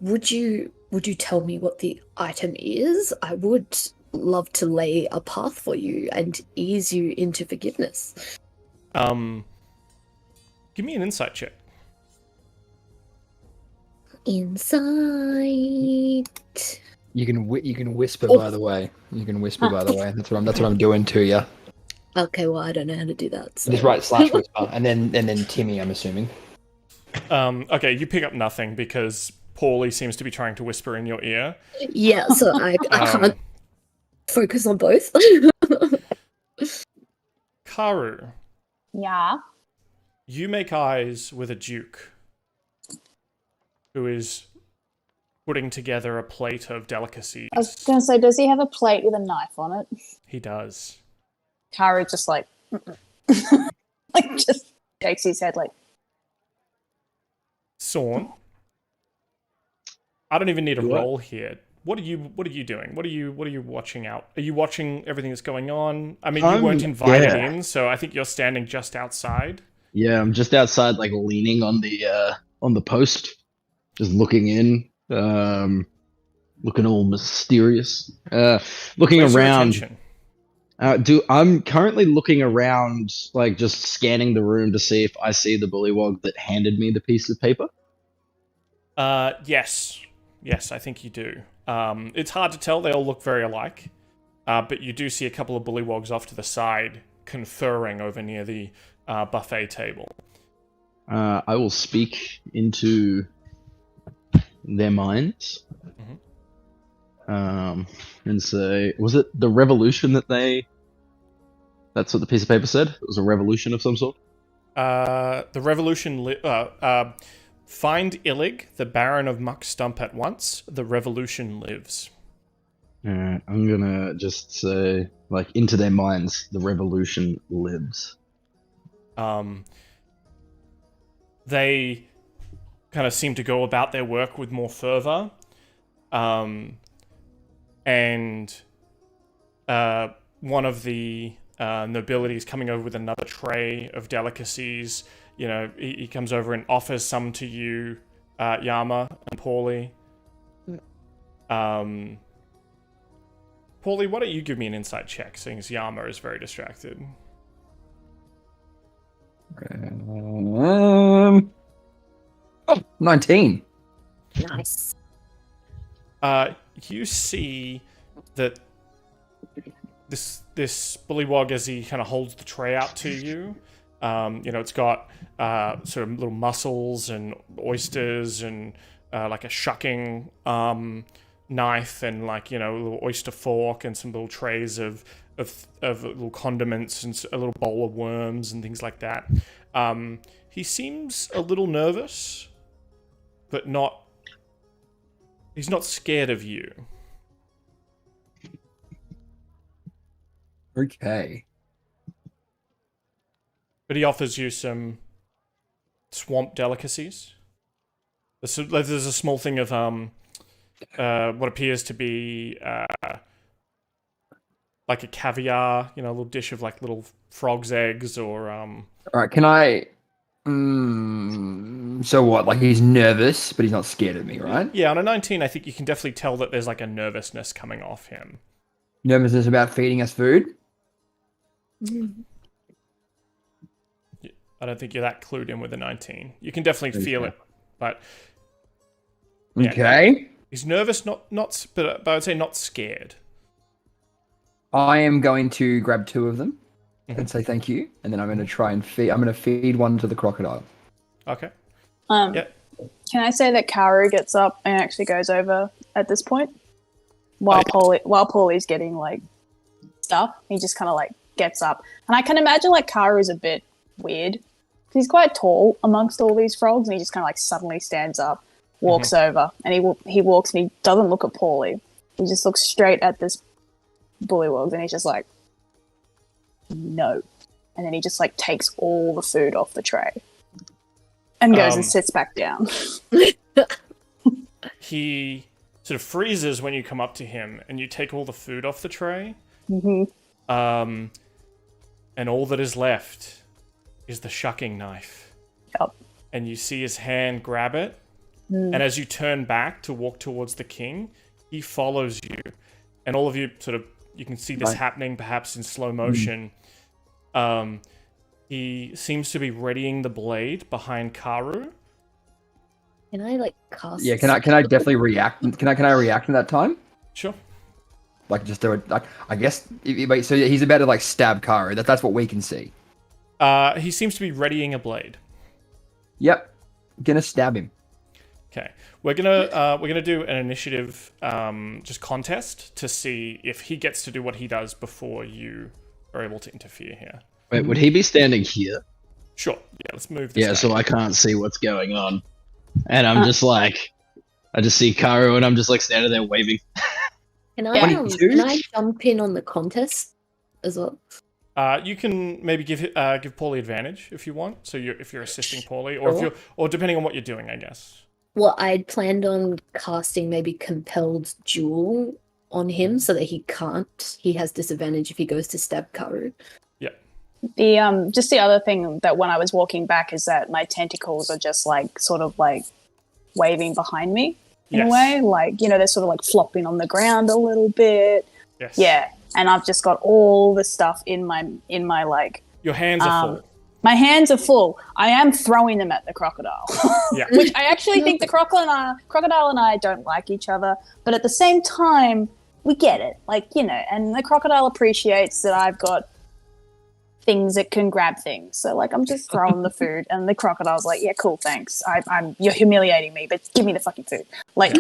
F: Would you tell me what the item is? I would love to lay a path for you and ease you into forgiveness.
A: Give me an insight check.
F: Insight.
B: You can whisper, by the way. You can whisper, by the way. That's what I'm doing to you.
F: Okay, well, I don't know how to do that. So.
B: Just write /whisper, and then Timmy, I'm assuming.
A: Okay, you pick up nothing because Pauly seems to be trying to whisper in your ear.
F: Yeah, so I can't focus on both.
A: Karu.
E: Yeah.
A: You make eyes with a duke who is putting together a plate of delicacies.
E: I was going to say, does he have a plate with a knife on it?
A: He does.
E: Karu just like, just shakes his head like,
A: Sorn, I don't even need a
B: What?
A: roll here. What are you doing? What are you watching out? Are you watching everything that's going on? I mean, you weren't invited in, so I think you're standing just outside.
C: Yeah, I'm just outside, like leaning on the post, just looking in, looking all mysterious, looking
A: Where's your
C: around.
A: attention?
C: I'm currently looking around, like just scanning the room to see if I see the bullywog that handed me the piece of paper.
A: Yes, I think you do. It's hard to tell; they all look very alike, but you do see a couple of bullywogs off to the side, conferring over near the buffet table.
C: I will speak into their minds, and say, was it the revolution that they... That's what the piece of paper said? It was a revolution of some sort?
A: The revolution... Find Illig, the Baron of Muck Stump at once. The revolution lives.
C: I'm gonna just say, like, into their minds, the revolution lives.
A: They kind of seem to go about their work with more fervor. And one of the nobility is coming over with another tray of delicacies. You know, he comes over and offers some to you, Yama and Pauly. Pauly, why don't you give me an insight check, seeing as Yama is very distracted.
B: 19.
F: Nice.
A: You see that this bullywog, as he kind of holds the tray out to you, it's got sort of little mussels and oysters and like a shucking knife and like, a little oyster fork and some little trays of little condiments and a little bowl of worms and things like that. He seems a little nervous, but he's not scared of you.
B: Okay.
A: But he offers you some swamp delicacies. There's a small thing of what appears to be like a caviar, a little dish of like little frog's eggs or
B: All right, can I... so what? Like, he's nervous, but he's not scared of me, right?
A: Yeah, on a 19, I think you can definitely tell that there's like a nervousness coming off him.
B: Nervousness about feeding us food?
A: I don't think you're that clued in with a 19. You can definitely feel it, but... Yeah,
B: Okay.
A: he's nervous, but I would say not scared.
B: I am going to grab 2 of them and say thank you, and then I'm going to try and feed... I'm going to feed one to the crocodile.
A: Okay.
E: Can I say that Karu gets up and actually goes over at this point? While Pauly's getting like stuff, he just kind of like gets up. And I can imagine like Karu's a bit weird. He's quite tall amongst all these frogs, and he just kind of like suddenly stands up, walks over, and he walks and he doesn't look at Pauly. He just looks straight at this bullywog, and he's just like, no. And then he just like takes all the food off the tray and goes and sits back down.
A: He sort of freezes when you come up to him and you take all the food off the tray. And all that is left is the shucking knife.
E: Yep.
A: And you see his hand grab it. And as you turn back to walk towards the king, he follows you. And all of you you can see this happening perhaps in slow motion. He seems to be readying the blade behind Karu.
F: Can I like cast?
B: Yeah, can I definitely react? Can I react in that time?
A: Sure.
B: Like, just do it. Like, I guess. So he's about to like stab Karu. That's what we can see.
A: He seems to be readying a blade.
B: Yep. Gonna stab him.
A: Okay, we're gonna do an initiative just contest to see if he gets to do what he does before you are able to interfere here.
C: Wait, would he be standing here?
A: Sure. Yeah, let's move this.
C: Yeah, so I can't see what's going on. And I'm just like, I just see Karu and I'm just like standing there waving.
F: Can I jump in on the contest as well?
A: You can maybe give Pauly advantage if you want. So if you're assisting Pauly, or if
F: Sure.
A: or depending on what you're doing, I guess.
F: Well, I'd planned on casting maybe Compelled Duel on him so that he has disadvantage if he goes to stab Karu.
A: Yeah.
E: The just the other thing that when I was walking back is that my tentacles are just like sort of like waving behind me in a way, like they're sort of like flopping on the ground a little bit.
A: Yes.
E: Yeah, and I've just got all the stuff in my like.
A: Your hands are full.
E: My hands are full. I am throwing them at the crocodile.
A: Yeah.
E: Which I actually think the crocodile and I don't like each other, but at the same time, we get it. Like, and the crocodile appreciates that I've got things that can grab things. So, like, I'm just throwing the food, and the crocodile's like, yeah, cool, thanks. You're humiliating me, but give me the fucking food. Like,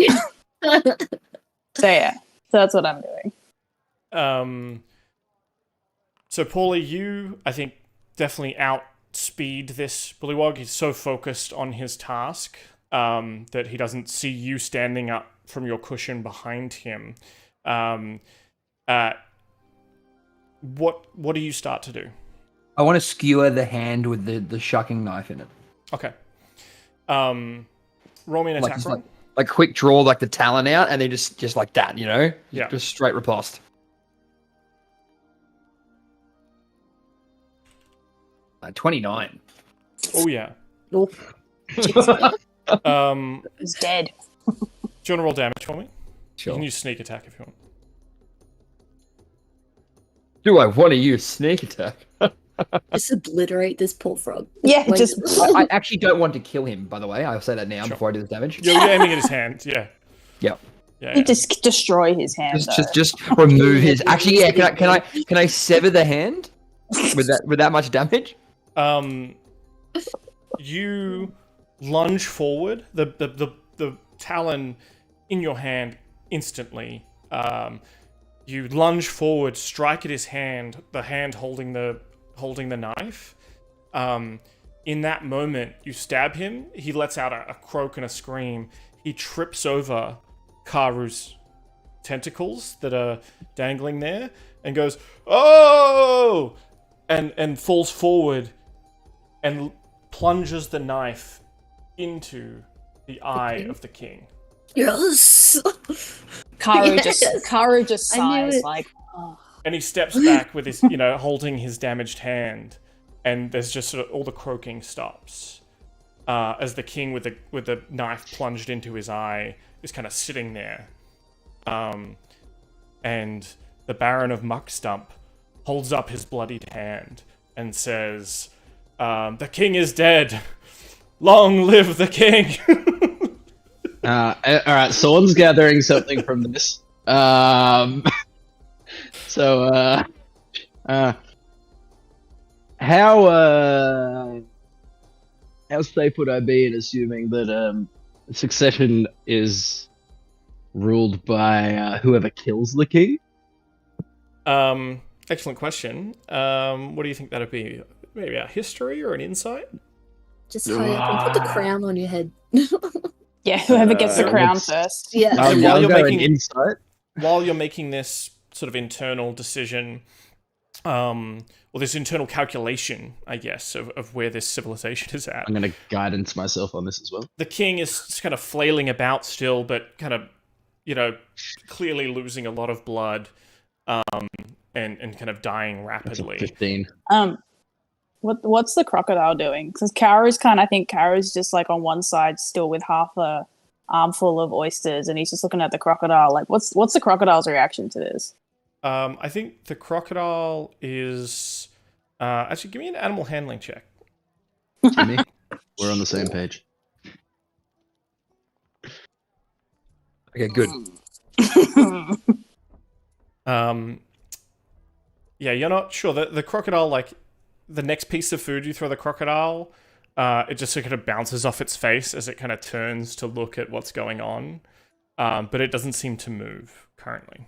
E: so yeah. So that's what I'm doing.
A: So, Pauly, you, I think, definitely outspeed this bullywog. He's so focused on his task that he doesn't see you standing up from your cushion behind him. What do you start to do?
B: I want to skewer the hand with the shucking knife in it.
A: Okay. Roll me an attack roll.
B: Like quick draw, like the talon out, and then just like that,
A: Yeah.
B: Just straight riposte. Uh, 29.
A: Oh yeah.
F: Oh,
E: It's dead.
A: Do you want to roll damage for me?
B: Sure.
A: You can use sneak attack if you want.
B: Do I want to use sneak attack?
F: just obliterate this poor frog.
E: Yeah,
F: Like-
E: just
B: I actually don't want to kill him, by the way. I'll say that now before I do this damage.
A: You're aiming at his hand. Yeah.
B: Yeah.
A: Yeah.
E: you just destroy his hand.
B: Just remove his. Actually, yeah. Can I sever the hand with that much damage?
A: You lunge forward, the talon in your hand instantly. You lunge forward, strike at his hand, the hand holding the knife. In that moment, you stab him. He lets out a croak and a scream. He trips over Karu's tentacles that are dangling there and goes, "Oh!" and falls forward and plunges the knife into the eye of the king.
F: Yes.
E: Karu
F: Yes.
E: just
F: I knew
E: sighs
F: it.
E: like, oh.
A: And he steps back with his, holding his damaged hand, and there's just sort of all the croaking stops as the king with the knife plunged into his eye is kind of sitting there, and the Baron of Muckstump holds up his bloodied hand and says, "The king is dead. Long live the king."
C: All right, Sorn's gathering something from this. How safe would I be in assuming that succession is ruled by whoever kills the king?
A: Excellent question. What do you think that'd be? Maybe a history or an insight?
F: Just hurry up and put the crown on your head.
E: Yeah, whoever gets the crown
C: it's-
E: first.
F: Yeah.
A: So
C: Yeah,
A: while
C: I'll
A: you're
C: go
A: making
C: an insight.
A: while you're making this sort of internal decision, or this internal calculation, I guess, of where this civilization is at,
C: I'm going to guidance myself on this as well.
A: the king is kind of flailing about still, but kind of, clearly losing a lot of blood, and kind of dying
C: That's a
A: rapidly.
C: 15.
E: What's the crocodile doing? Because I think Karu's just like on one side still with half a armful of oysters, and he's just looking at the crocodile. Like, what's the crocodile's reaction to this?
A: I think the crocodile is actually give me an animal handling check.
C: Timmy, we're on the same page.
B: Okay, good.
A: Yeah, you're not sure. The crocodile, like, the next piece of food you throw the crocodile, it just kind of bounces off its face as it kind of turns to look at what's going on. But it doesn't seem to move currently.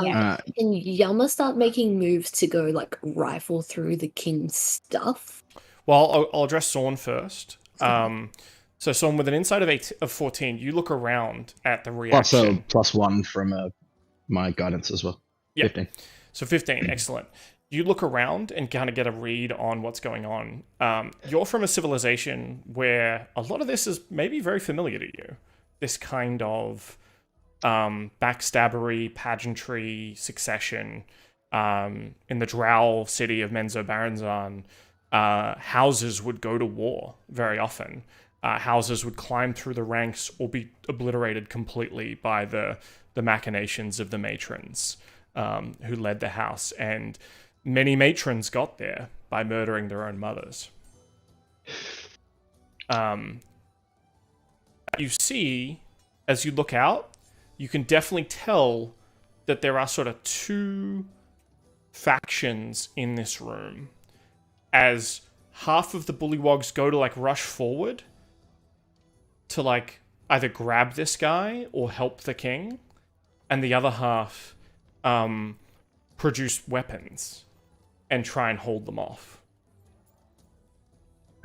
E: Yeah.
F: Can Yama start making moves to go like rifle through the king's stuff?
A: Well, I'll address Sorn first. So Sorn, with an insight of 14, you look around at the reaction.
C: Also, +1 from my guidance as well.
A: Yeah.
C: 15.
A: So 15, excellent. you look around and kind of get a read on what's going on. You're from a civilization where a lot of this is maybe very familiar to you. This kind of backstabbery, pageantry, succession. In the drow city of Menzo Baranzan, houses would go to war very often. Houses would climb through the ranks or be obliterated completely by the machinations of the matrons who led the house. And many matrons got there by murdering their own mothers. You see, as you look out, you can definitely tell that there are sort of two factions in this room. As half of the bullywogs go to like rush forward to like either grab this guy or help the king, and the other half produce weapons and try and hold them off.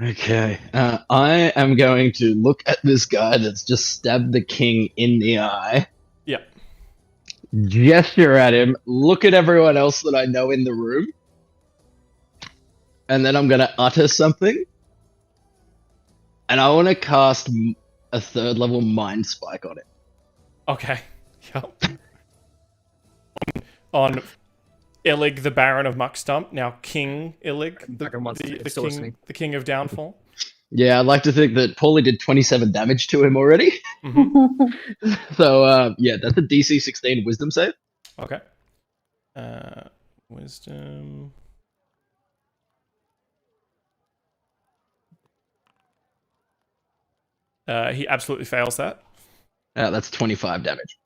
C: Okay, I am going to look at this guy that's just stabbed the king in the eye.
A: Yep.
C: Gesture at him, look at everyone else that I know in the room, and then I'm going to utter something, and I want to cast a 3rd level Mind Spike on it.
A: Okay. Yep. on Illig, the Baron of Muckstump, now King Illig, the King of Downfall.
C: Yeah, I'd like to think that Pauly did 27 damage to him already.
A: Mm-hmm.
C: So, yeah, that's a DC 16 Wisdom save.
A: Okay. Wisdom. He absolutely fails that.
C: That's 25 damage.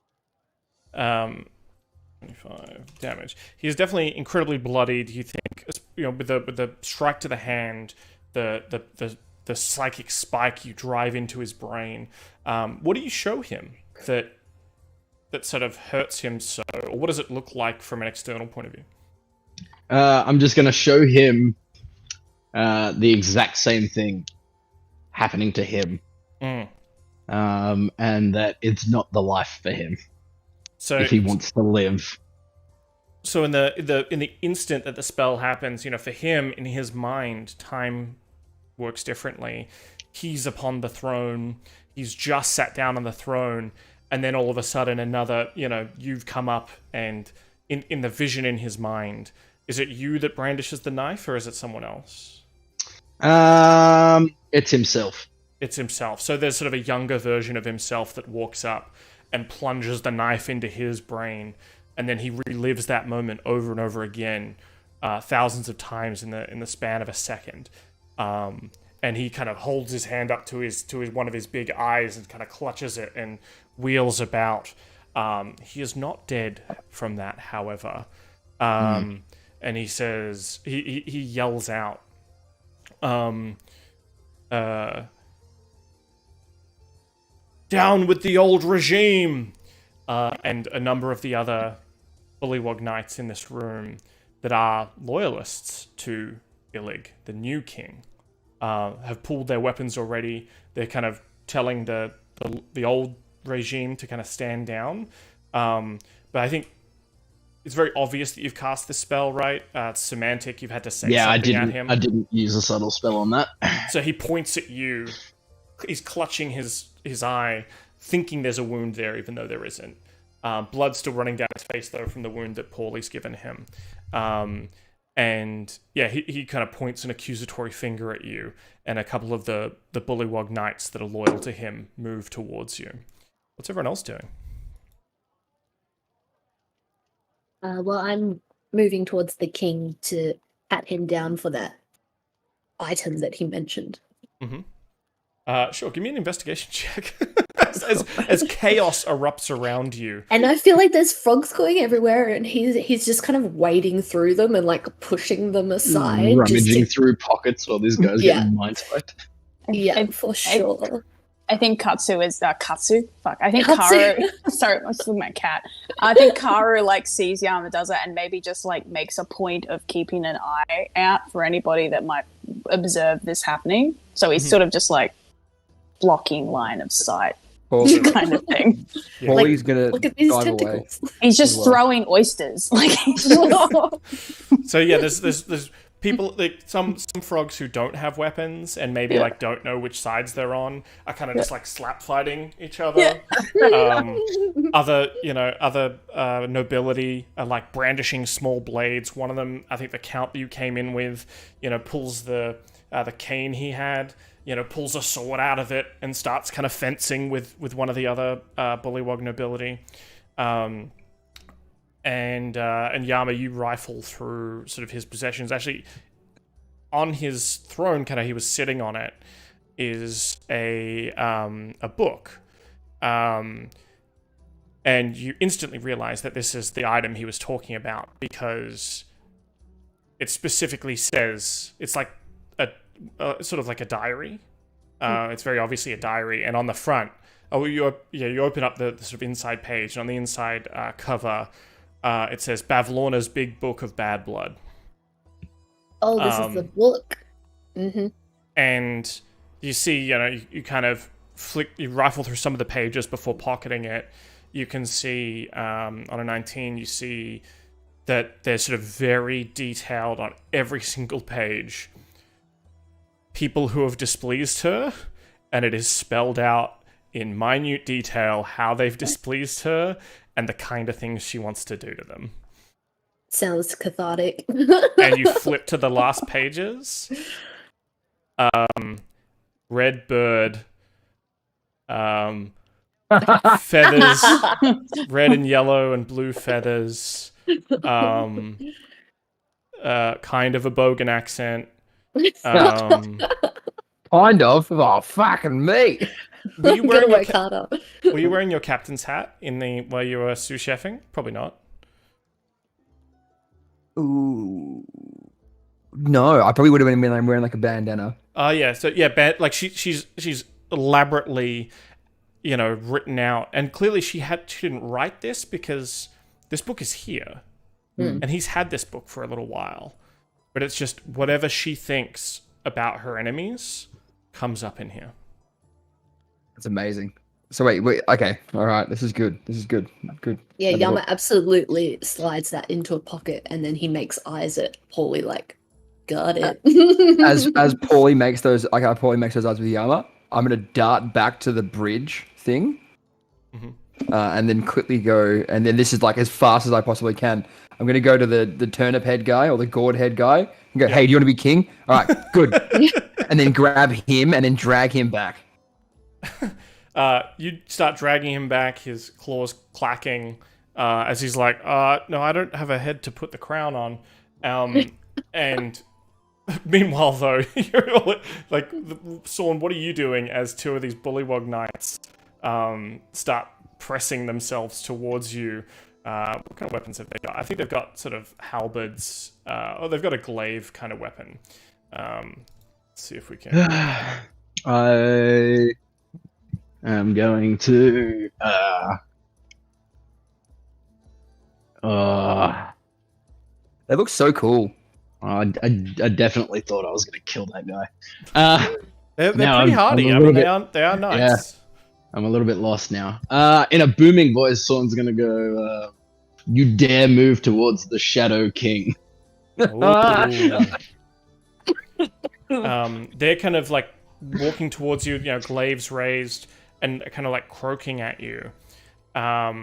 A: 25 damage. He is definitely incredibly bloodied. You think, with the strike to the hand, the psychic spike you drive into his brain. What do you show him that sort of hurts him so, or what does it look like from an external point of view?
C: I'm just gonna show him the exact same thing happening to him, and that it's not the life for him. So if he wants to live.
A: So in the instant that the spell happens, for him, in his mind, time works differently. He's upon the throne. He's just sat down on the throne, and then all of a sudden another, you've come up, and in the vision in his mind, is it you that brandishes the knife, or is it someone else?
C: It's himself.
A: It's himself. So there's sort of a younger version of himself that walks up and plunges the knife into his brain, and then he relives that moment over and over again, thousands of times in the span of a second. And he kind of holds his hand up to his one of his big eyes and kind of clutches it and wheels about. He is not dead from that, however. And he says, he yells out, "Down with the old regime!" And a number of the other Bullywog Knights in this room that are loyalists to Illig, the new king, have pulled their weapons already. They're kind of telling the old regime to kind of stand down. But I think it's very obvious that you've cast this spell, right? It's semantic. You've had to say something at him.
C: I didn't use a subtle spell on that.
A: So he points at you. He's clutching his eye, thinking there's a wound there, even though there isn't. Blood's still running down his face, though, from the wound that Pauly's given him. And yeah, he kind of points an accusatory finger at you, and a couple of the Bullywog Knights that are loyal to him move towards you. What's everyone else doing?
F: Well, I'm moving towards the king to pat him down for that item that he mentioned.
A: Mm-hmm. Sure, give me an investigation check. as chaos erupts around you.
F: And I feel like there's frogs going everywhere, and he's just kind of wading through them and like pushing them aside.
C: Rummaging through pockets while these guys get mind spiked.
F: Yeah, for sure.
E: I think Katsu is Katsu. Fuck. I think Karu. Sorry, I'm still my cat. I think Karu sees Yama does it and maybe just makes a point of keeping an eye out for anybody that might observe this happening. So he's sort of just blocking line of sight
B: Pauly,
E: kind of thing.
B: Pauly's gonna
F: Look at these
B: dive away.
F: tentacles.
E: He's just
B: Well.
E: throwing oysters. Like,
A: So yeah, there's people like some frogs who don't have weapons and maybe like don't know which sides they're on are kind of just like slap fighting each other. Other nobility are like brandishing small blades. One of them, I think the count that you came in with, pulls the cane he had, pulls a sword out of it and starts kind of fencing with one of the other bullywog nobility. And Yama, you rifle through sort of his possessions. Actually, on his throne, kind of he was sitting on it, is a book, and you instantly realize that this is the item he was talking about because it specifically says it's like a sort of like a diary. It's very obviously a diary, and on the front, you open up the sort of inside page, and on the inside cover. It says Bavlorna's Big Book of Bad Blood.
F: Oh, this is the book. Mm-hmm.
A: And you see, you kind of you rifle through some of the pages before pocketing it. You can see on a 19, you see that there's sort of very detailed on every single page people who have displeased her, and it is spelled out in minute detail how they've displeased her and the kind of things she wants to do to them.
F: Sounds cathartic.
A: And you flip to the last pages. Red bird. Feathers. Red and yellow and blue feathers. Kind of a bogan accent.
B: Kind of. Oh, fucking me.
A: Were you
F: Gotta
A: wearing your
F: work harder.
A: Were you wearing your captain's hat while you were sous chefing? Probably not.
B: Ooh. No, I probably would have been wearing like a bandana.
A: Oh yeah, so yeah, like she's elaborately, written out, and clearly she didn't write this because this book is here, and he's had this book for a little while, but it's just whatever she thinks about her enemies comes up in here.
B: That's amazing. So wait, okay, all right, this is good. Good.
F: Yeah,
B: And the
F: Yama
B: book-
F: absolutely slides that into a pocket, and then he makes eyes at Pauly like, got it.
B: as Pauly makes those eyes with Yama, I'm gonna dart back to the bridge thing, and then quickly go. And then this is like as fast as I possibly can. I'm gonna go to the turnip head guy or the gourd head guy and go, "Hey, do you want to be king? All right, good." And then grab him and then drag him back.
A: You start dragging him back, his claws clacking, as he's like, no, I don't have a head to put the crown on. And meanwhile, though, you're all, like, Sorn, what are you doing as two of these bullywog knights start pressing themselves towards you? What kind of weapons have they got? I think they've got sort of halberds, or they've got a glaive kind of weapon. Let's see if we can...
C: I am going to
B: They look so cool.
C: I definitely thought I was going to kill that guy.
A: They're
C: Now
A: pretty
C: I'm
A: hardy.
C: a
A: I
C: little
A: mean, they are nice.
C: Yeah. I'm a little bit lost now. In a booming voice, Sorn's going to go, you dare move towards the Shadow King.
A: Ooh. They're kind of like walking towards you, glaives raised, and kind of like croaking at you. I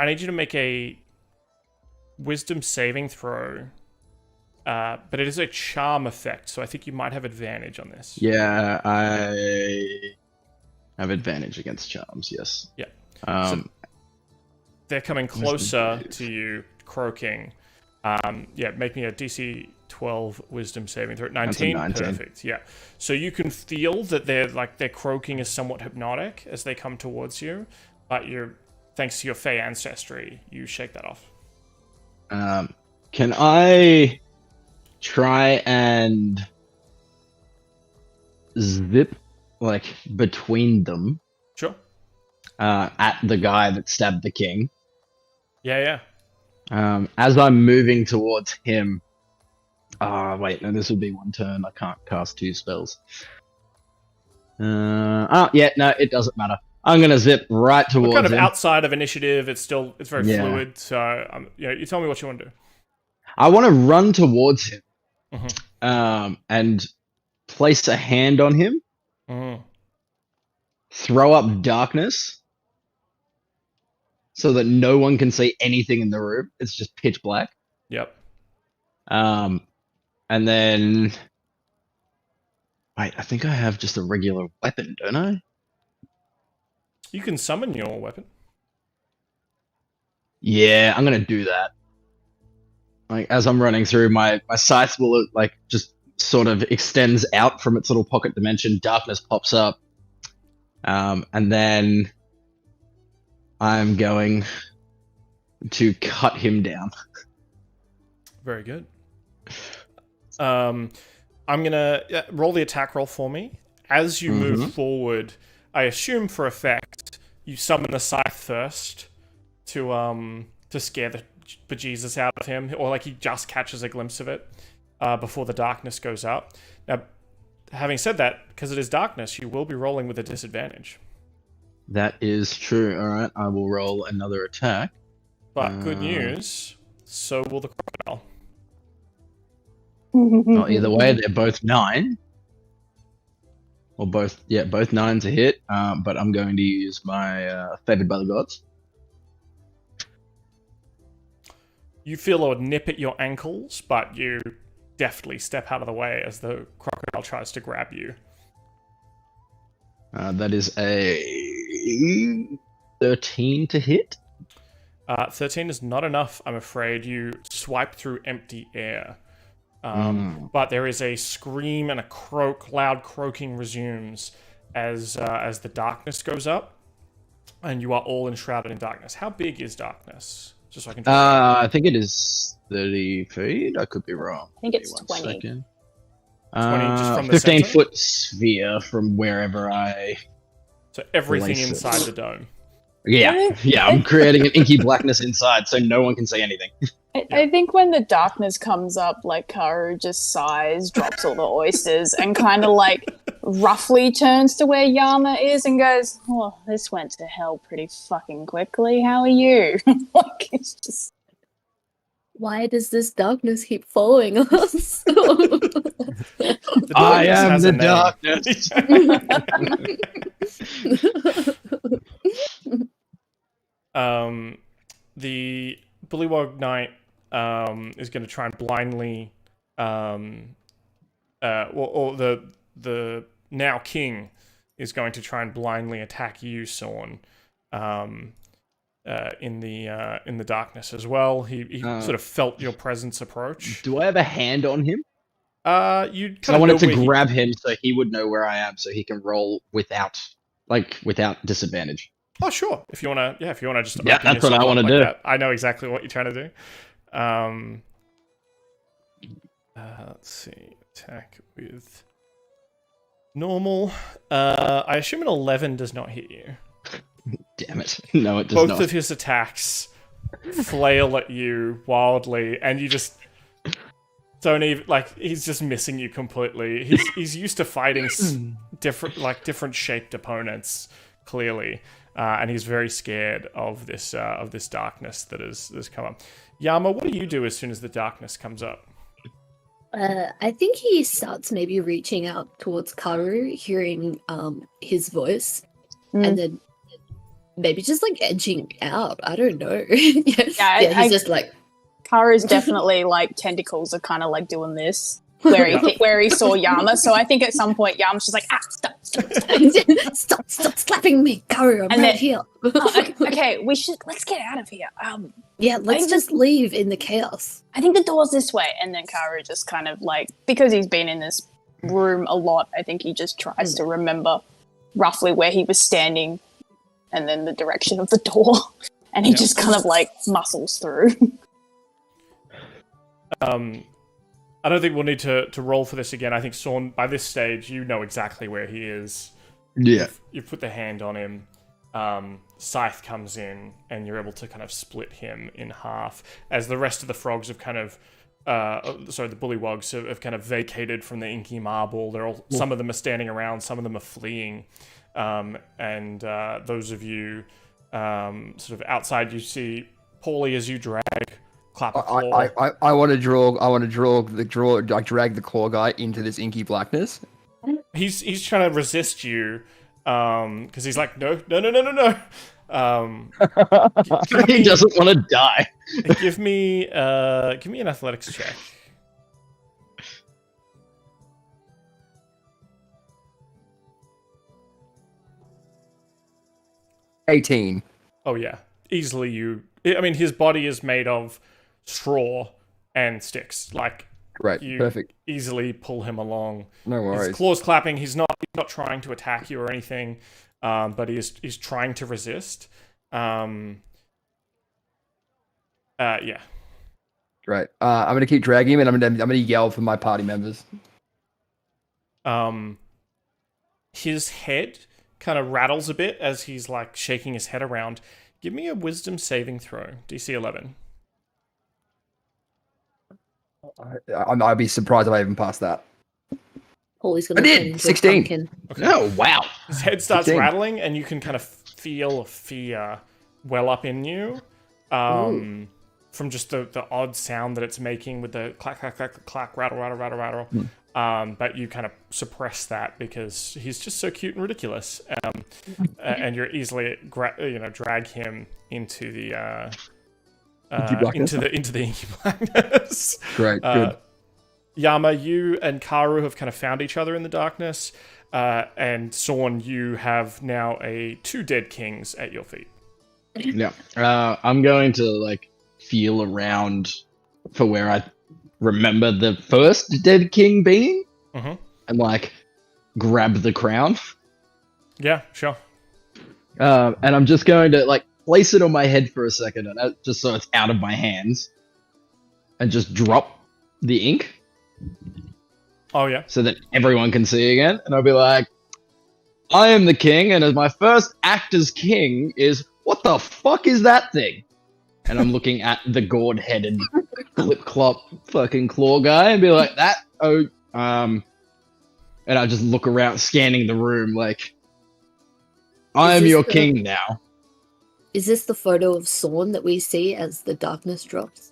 A: need you to make a wisdom saving throw, but it is a charm effect, so I think you might have advantage on this.
C: Yeah, I have advantage against charms, yes.
A: Yeah.
C: So
A: They're coming closer to you, croaking. Make me a DC 12 wisdom saving throw. 19?
C: 19.
A: Perfect. Yeah. So you can feel that their croaking is somewhat hypnotic as they come towards you, but thanks to your Fey ancestry, you shake that off.
C: Can I try and zip between them
A: Sure.
C: at the guy that stabbed the king?
A: Yeah.
C: As I'm moving towards him. Wait, no, this would be one turn. I can't cast two spells. Yeah, no, it doesn't matter. I'm gonna zip right
A: We're
C: towards
A: kind of
C: him.
A: outside of initiative. It's very
C: Yeah.
A: fluid. So you tell me what you want to do.
C: I want to run towards him,
A: Mhm.
C: and place a hand on him,
A: Mhm.
C: throw up darkness, so that no one can see anything in the room. It's just pitch black.
A: Yep.
C: And then, wait, I think I have just a regular weapon, don't I?
A: You can summon your weapon.
C: Yeah, I'm gonna do that. Like as I'm running through, my scythe will like just sort of extends out from its little pocket dimension. Darkness pops up, and then I'm going to cut him down.
A: Very good. I'm gonna roll the attack roll for me. As you move forward, I assume for effect you summon the scythe first to scare the bejesus out of him, or like he just catches a glimpse of it before the darkness goes up. Now, having said that, because it is darkness, you will be rolling with a disadvantage.
C: That is true. All right, I will roll another attack.
A: But good news, so will the crocodile.
C: Well, either way, they're both 9. Or both 9 to hit. But I'm going to use my favored by the gods.
A: You feel a nip at your ankles, but you deftly step out of the way as the crocodile tries to grab you.
C: That is a 13 to hit.
A: 13 is not enough, I'm afraid. You swipe through empty air. But there is a scream and a croak. Loud croaking resumes as the darkness goes up, and you are all enshrouded in darkness. How big is darkness? Just so I can.
C: I think it is 30 feet. I could be wrong.
E: I think it's
C: One
E: 20.
C: second.
A: 20 just from the
C: 15
A: center?
C: foot sphere from wherever I.
A: So everything
C: Place it.
A: inside the dome.
C: Yeah, I'm creating an inky blackness inside, so no one can see anything.
E: I think when the darkness comes up, like Karu just sighs, drops all the oysters, and kind of like roughly turns to where Yama is and goes, "Oh, this went to hell pretty fucking quickly. How are you?" Like it's just.
F: Why does this darkness keep following us?
A: The
C: I
A: darkness
C: am
A: has
C: the
A: a name. The Bullywog Knight is going to try and blindly, or the now king is going to try and blindly attack you, Sorn, in the darkness as well. He sort of felt your presence approach.
C: Do I have a hand on him?
A: You kind
C: I
A: of
C: wanted
A: know
C: to
A: where
C: grab him so he would know where I am, so he can roll without disadvantage.
A: Oh, sure. If you wanna just
C: Yeah,
A: open
C: that's what
A: yourself
C: I
A: up
C: wanna
A: like
C: do.
A: that. I know exactly what you're trying to do. Let's see. Attack with normal. I assume an 11 does not hit you.
C: Damn it! No, it does
A: Both
C: not.
A: of his attacks flail at you wildly, and you just don't even he's just missing you completely. He's used to fighting different shaped opponents, clearly. And he's very scared of this darkness that has come up. Yama, what do you do as soon as the darkness comes up?
F: I think he starts maybe reaching out towards Karu, hearing his voice, and then maybe just like edging out. I don't know. He's just like
E: Karu's definitely like tentacles are kind of like doing this. Where he saw Yama, so I think at some point Yama's just like,
F: stop slapping me, Karu, I'm right here.
E: Okay, let's get out of here.
F: Let's just leave in the chaos.
E: I think the door's this way, and then Karu just kind of like, because he's been in this room a lot, I think he just tries to remember roughly where he was standing, and then the direction of the door, and he just kind of like muscles through.
A: I don't think we'll need to roll for this again. I think Sorn, by this stage, you know exactly where he is.
C: Yeah.
A: You've put the hand on him. Scythe comes in, and you're able to kind of split him in half. As the rest of the frogs have kind of the bullywogs have kind of vacated from the inky marble. They're all, some of them are standing around, some of them are fleeing. And those of you sort of outside, you see Pauly as you drag Clap a Claw.
B: I want to drag the claw guy into this inky blackness.
A: He's trying to resist you, because he's like, no.
C: He doesn't want to die.
A: Give me an athletics check.
B: $18.
A: Oh yeah, easily you. I mean, his body is made of straw and sticks. Like,
B: Right,
A: you
B: perfect.
A: easily pull him along.
B: No worries.
A: His claws clapping. He's not trying to attack you or anything, but he's trying to resist. Yeah.
B: Right. I'm gonna keep dragging him, and I'm gonna yell for my party members.
A: His head kind of rattles a bit as he's like shaking his head around. Give me a wisdom saving throw, DC 11.
B: I'd be surprised if I even passed that.
F: Pauly's gonna
B: I did!
F: turn into a
B: 16.
F: pumpkin.
A: Okay.
C: Oh, wow.
A: His head starts
B: 16.
A: rattling, and you can kind of feel fear well up in you, from just the odd sound that it's making with the clack, clack, clack, clack, rattle, rattle, rattle, rattle. But you kind of suppress that because he's just so cute and ridiculous, and you're easily drag him into the into the inky blackness.
B: Great, good.
A: Yama, you and Karu have kind of found each other in the darkness, and Sorn, you have now two dead kings at your feet.
C: Yeah. I'm going to like feel around for where I remember the first dead king being, and like grab the crown.
A: Yeah, sure.
C: And I'm just going to like place it on my head for a second, and just so it's out of my hands, and just drop the ink.
A: Oh yeah.
C: So that everyone can see again, and I'll be like, I am the king, and as my first act as king is, what the fuck is that thing? And I'm looking at the gourd-headed, clip-clop fucking claw guy, and be like, and I just look around, scanning the room, like, I am your king now.
F: Is this the photo of Sorn that we see as the darkness drops?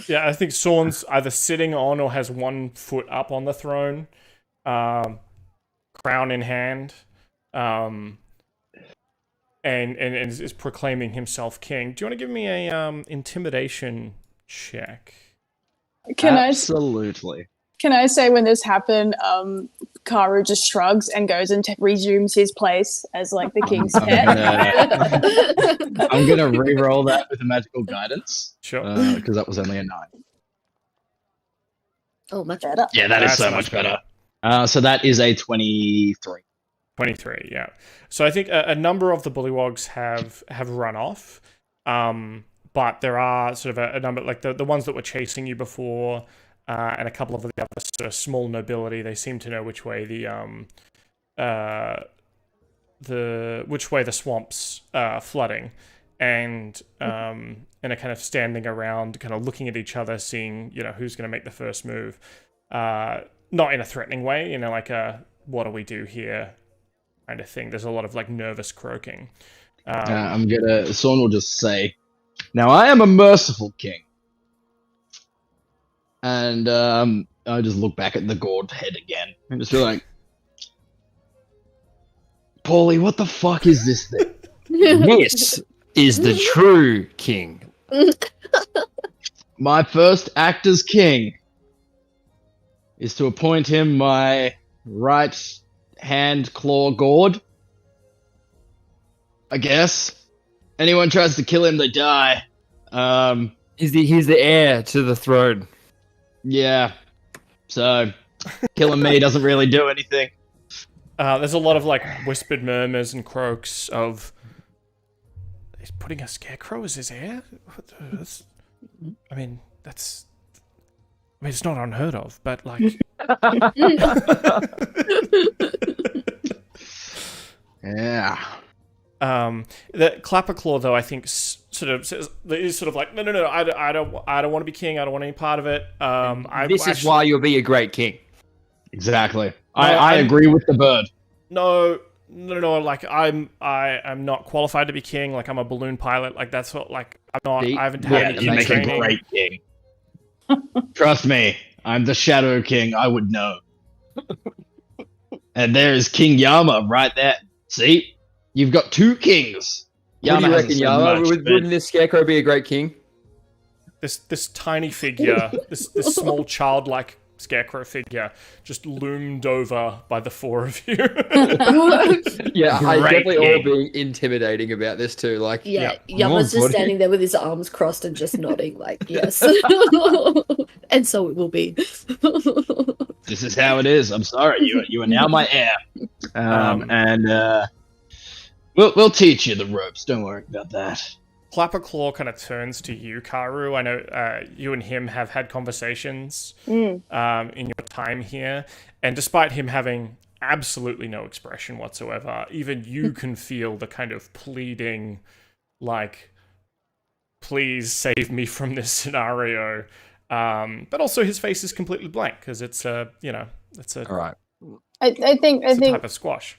A: Yeah, I think Sorn's either sitting on or has one foot up on the throne, crown in hand, and is proclaiming himself king. Do you want to give me a intimidation check?
C: Absolutely.
E: Can I say when this happened, Karu just shrugs and goes and resumes his place as like the king's pet?
C: I'm gonna re-roll that with a magical guidance.
A: Sure.
C: Because that was only a 9.
F: Oh, much better.
C: Yeah, that is
A: That's
C: so much better. So that is a 23.
A: 23, yeah. So I think a number of the bullywogs have run off, but there are sort of a number, like the ones that were chasing you before, and a couple of the other sort of small nobility. They seem to know which way the swamp's flooding, and are kind of standing around, kind of looking at each other, seeing who's going to make the first move. Not in a threatening way, like a what do we do here kind of thing. There's a lot of like nervous croaking.
C: Sorn will just say, now I am a merciful king. And I just look back at the gourd head again and just feel like, Pauly, what the fuck is this thing?
B: This is the true king.
C: My first act as king is to appoint him my right hand claw gourd. I guess. Anyone tries to kill him, they die.
B: He's the heir to the throne.
C: Yeah. So, killing me doesn't really do anything.
A: There's a lot of like whispered murmurs and croaks of, he's putting a scarecrow as his heir? it's not unheard of, but like...
C: Yeah.
A: The Clapperclaw, though, I think sort of says is sort of like, no, I don't want to be king. I don't want any part of it.
B: This is why you'll be a great king.
C: Exactly. I agree with the bird.
A: No. Like I'm not qualified to be king. Like I'm a balloon pilot. Like that's what. Like I'm not. I haven't had any
C: you make
A: training.
C: a great king. Trust me, I'm the Shadow King. I would know. And there's King Yama right there. See, you've got two kings.
B: What do you reckon, Yama? Wouldn't this scarecrow be a great king?
A: This tiny figure, this small childlike scarecrow figure, just loomed over by the four of you.
B: Yeah, I
C: Great
B: definitely all
C: king.
B: being intimidating about this too. Like,
F: Yeah,
B: Yeah.
F: Yama's just
B: What do you-
F: standing there with his arms crossed and just nodding, like, yes. And so it will be.
C: This is how it is. I'm sorry. You are now my heir. And we'll teach you the ropes. Don't worry about that.
A: Clapperclaw kind of turns to you, Karu. I know you and him have had conversations in your time here, and despite him having absolutely no expression whatsoever, even you can feel the kind of pleading, like, please save me from this scenario. But also his face is completely blank because it's a
B: all right.
E: I think
A: type of squash.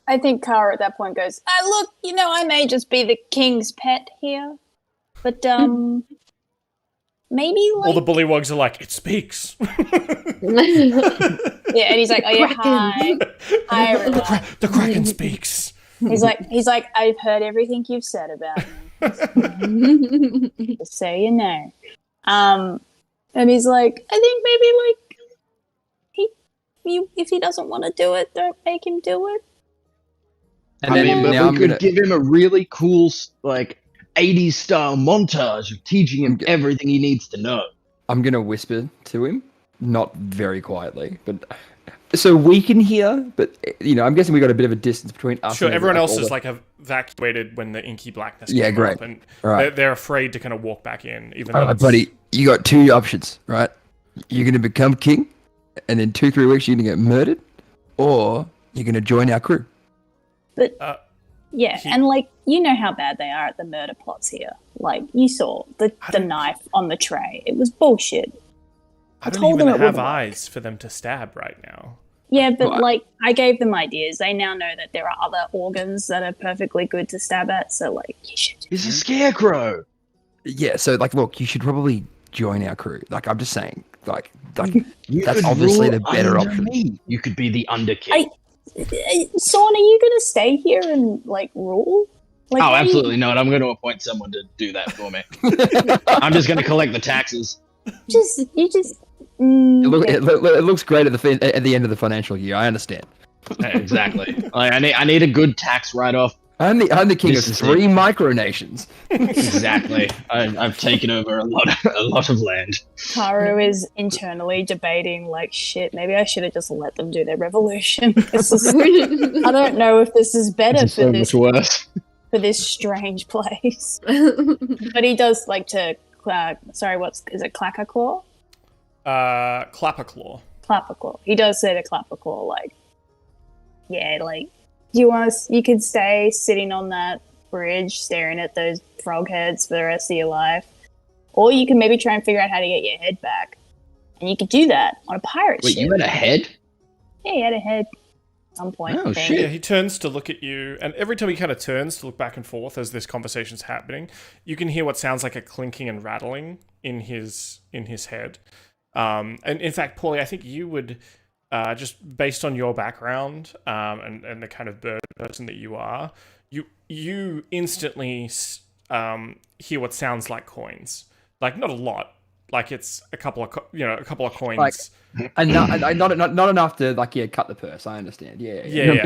E: I think Kara at that point goes, look, I may just be the king's pet here, but maybe
A: All
E: like
A: the bullywugs are like, it speaks.
E: yeah, and he's like, oh yeah, hi, everyone.
A: The Kraken speaks.
E: He's like, I've heard everything you've said about me. Just so you know. And he's like, I think maybe like if he doesn't want to do it, don't make him do it.
B: And
C: I
B: then
C: mean, but
B: now
C: we
B: I'm
C: could
B: gonna.
C: give him a really cool, like, 80s style montage of teaching him everything he needs to know.
B: I'm gonna whisper to him, not very quietly, but so we can hear. But I'm guessing we got a bit of a distance between us.
A: Sure,
B: and
A: everyone else
B: all
A: is
B: the-
A: like evacuated when the inky blackness
B: Yeah,
A: came
B: great.
A: up, and
B: Right.
A: they're afraid to kind of walk back in, even
B: All
A: though
B: right, buddy, you got two options, right? You're gonna become king, and in 2-3 weeks you're gonna get murdered, or you're gonna join our crew.
E: Yeah, and like how bad they are at the murder plots here. Like you saw the knife on the tray. It was bullshit.
A: I don't
E: told
A: even
E: them it
A: have
E: wouldn't work.
A: eyes for them to stab right now.
E: Yeah, but
B: Right.
E: like I gave them ideas. They now know that there are other organs that are perfectly good to stab at. So like you should.
C: He's a scarecrow.
B: Yeah, so like, look, you should probably join our crew. Like, I'm just saying, like
C: You
B: That's
C: could
B: obviously
C: rule
B: the better
C: under
B: option.
C: me. You could be the under king.
E: Sorn, are you gonna stay here and like rule? Like,
C: Oh,
E: why are you-
C: absolutely not. I'm going to appoint someone to do that for me. I'm just going to collect the taxes.
E: You just.
B: it looks great at the end of the financial year. I understand.
C: Exactly. I need a good tax write-off.
B: I'm the king
C: This
B: of
C: is
B: 3 micronations.
C: Exactly. I've taken over a lot of land.
E: Karu is internally debating, like, shit, maybe I should have just let them do their revolution. I don't know if this is better
C: This is so much worse.
E: for this strange place. But he does like to, is it Clackerclaw?
A: Clapperclaw.
E: Clapperclaw. He does say to Clapperclaw, like, yeah, like, you could stay sitting on that bridge staring at those frog heads for the rest of your life. Or you can maybe try and figure out how to get your head back. And you could do that on a pirate
C: Wait,
E: ship.
C: you had a head?
E: Yeah, he had a head at some point.
C: Oh,
E: I think.
C: shit.
A: Yeah, he turns to look at you, and every time he kind of turns to look back and forth as this conversation's happening, you can hear what sounds like a clinking and rattling in his head. And in fact, Pauly, I think you would, just based on your background and the kind of bird person that you are, you instantly hear what sounds like coins. Like not a lot, like it's a couple of coins.
B: Like, and not enough to cut the purse. I understand. Yeah.
A: Yeah.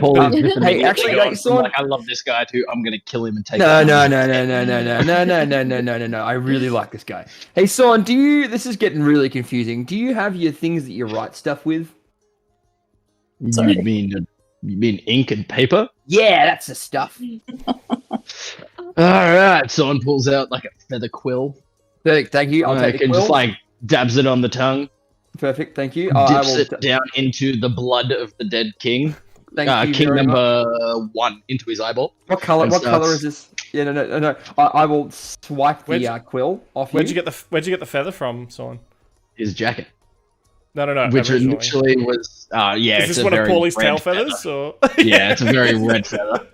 B: Hey, actually, like, Sorn,
C: I love this guy too. I'm gonna kill him and take
B: No.
C: him.
B: I really like this guy. Hey, Sorn, this is getting really confusing. Do you have your things that you write stuff with?
E: Sorry.
C: You mean ink and paper?
B: Yeah, that's the stuff.
C: Alright, someone pulls out like a feather quill.
B: Perfect, thank you. I'll take the
C: and
B: quill.
C: just like dabs it on the tongue,
B: Perfect, thank you. I
C: dips
B: will
C: it down into the blood of the dead king.
B: Thank you
C: king
B: very much.
C: number 1 into his eyeball.
B: What color?
C: and
B: What color
C: starts-
B: is this? Yeah, no. I will swipe
A: Where'd
B: the
A: you-
B: quill off
A: Where'd
B: you.
A: you get the feather from, Sorn?
C: His jacket,
A: No.
C: which
A: originally.
C: initially was, yeah,
A: Is
C: it's
A: this
C: a
A: one of
C: very
A: Pauly's
C: red
A: tail
C: feather.
A: feathers? Or
C: Yeah, it's a very red feather.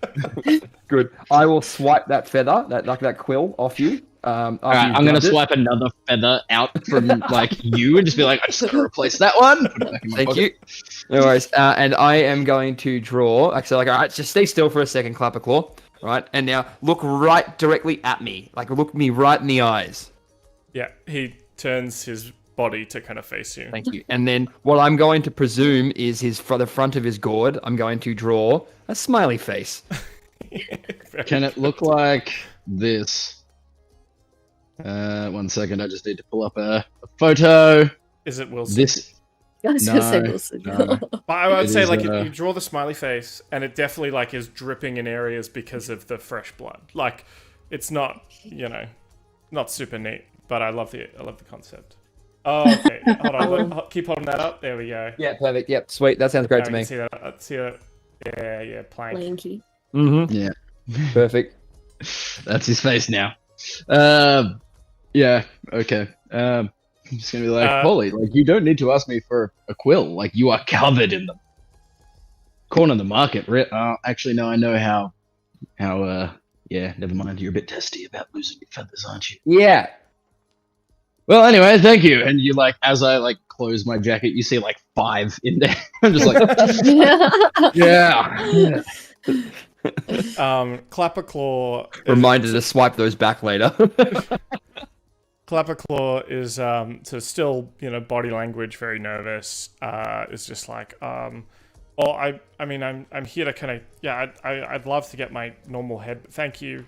B: Good. I will swipe that feather, that quill off you.
C: All right, I'm gonna swipe another feather out from like you and just be like, I just gotta replace that one. Put it back in my
B: Thank
C: pocket.
B: you. No worries. And I am going to draw. Actually, all right, just stay still for a second, Clapperclaw. Right, and now look right directly at me. Like, look me right in the eyes.
A: yeah, he turns his body to kind of face you.
B: Thank you. And then what I'm going to presume is for the front of his gourd, I'm going to draw a smiley face.
C: Can it look like this? 1 second, I just need to pull up a photo.
A: Is it Wilson?
C: This,
F: I was gonna say
C: No,
F: Wilson.
C: no.
A: But I would
C: It
A: say,
C: is,
A: like, you draw the smiley face, and it definitely, like, is dripping in areas because of the fresh blood. Like, it's not, not super neat, but I love the concept. Oh, okay. Hold on. Keep holding that up. There we go.
B: Yeah, perfect. Yep, sweet. That sounds great
A: Now
B: to
A: we
B: me.
A: can see that. See that? Yeah, plank.
F: Lanky.
B: Mm-hmm.
C: yeah,
B: Perfect.
C: that's his face now. Yeah, okay. I'm just gonna be like, Pauly, like, you don't need to ask me for a quill. Like, you are covered in them. Corner of the market. Actually, no, I know how. Yeah, never mind. You're a bit testy about losing your feathers, aren't you?
B: Yeah.
C: Well, anyway, thank you. And you like, as I like close my jacket, you see like 5 in there. I'm just like, yeah.
A: Clapperclaw.
B: Reminder to swipe those back later.
A: Clapperclaw is so still, body language, very nervous. Is just like, well, I mean, I'm here to kind of, yeah, I'd love to get my normal head, but thank you.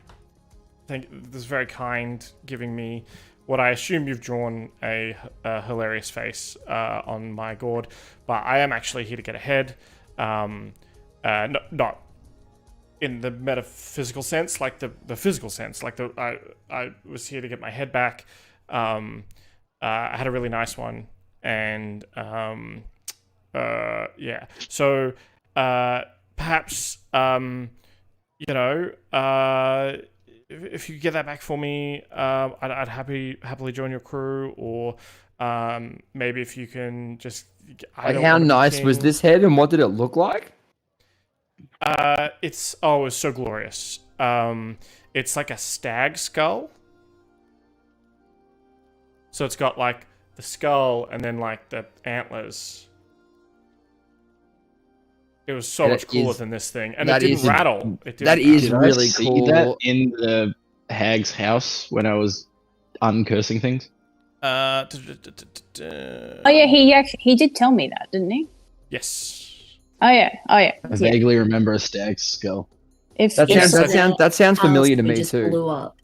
A: This is very kind, giving me what I assume you've drawn a hilarious face on my gourd, but I am actually here to get a head. Not in the metaphysical sense, like the physical sense. Like I was here to get my head back. I had a really nice one, and yeah. So perhaps if you get that back for me, I'd happily join your crew, or maybe if you can just.
B: Like, how nice was this head, and what did it look like?
A: It was so glorious. It's like a stag skull. So it's got like the skull and then like the antlers. It was so much cooler than this thing, and it didn't rattle.
B: That is
C: Did I
B: really
C: see
B: cool.
C: that in the hag's house when I was uncursing things?
E: Oh yeah, he did tell me that, didn't he?
A: Yes.
E: Oh yeah.
C: I vaguely remember a stag's skull.
B: That sounds familiar to
F: House
B: me
F: just
B: too.
F: blew up.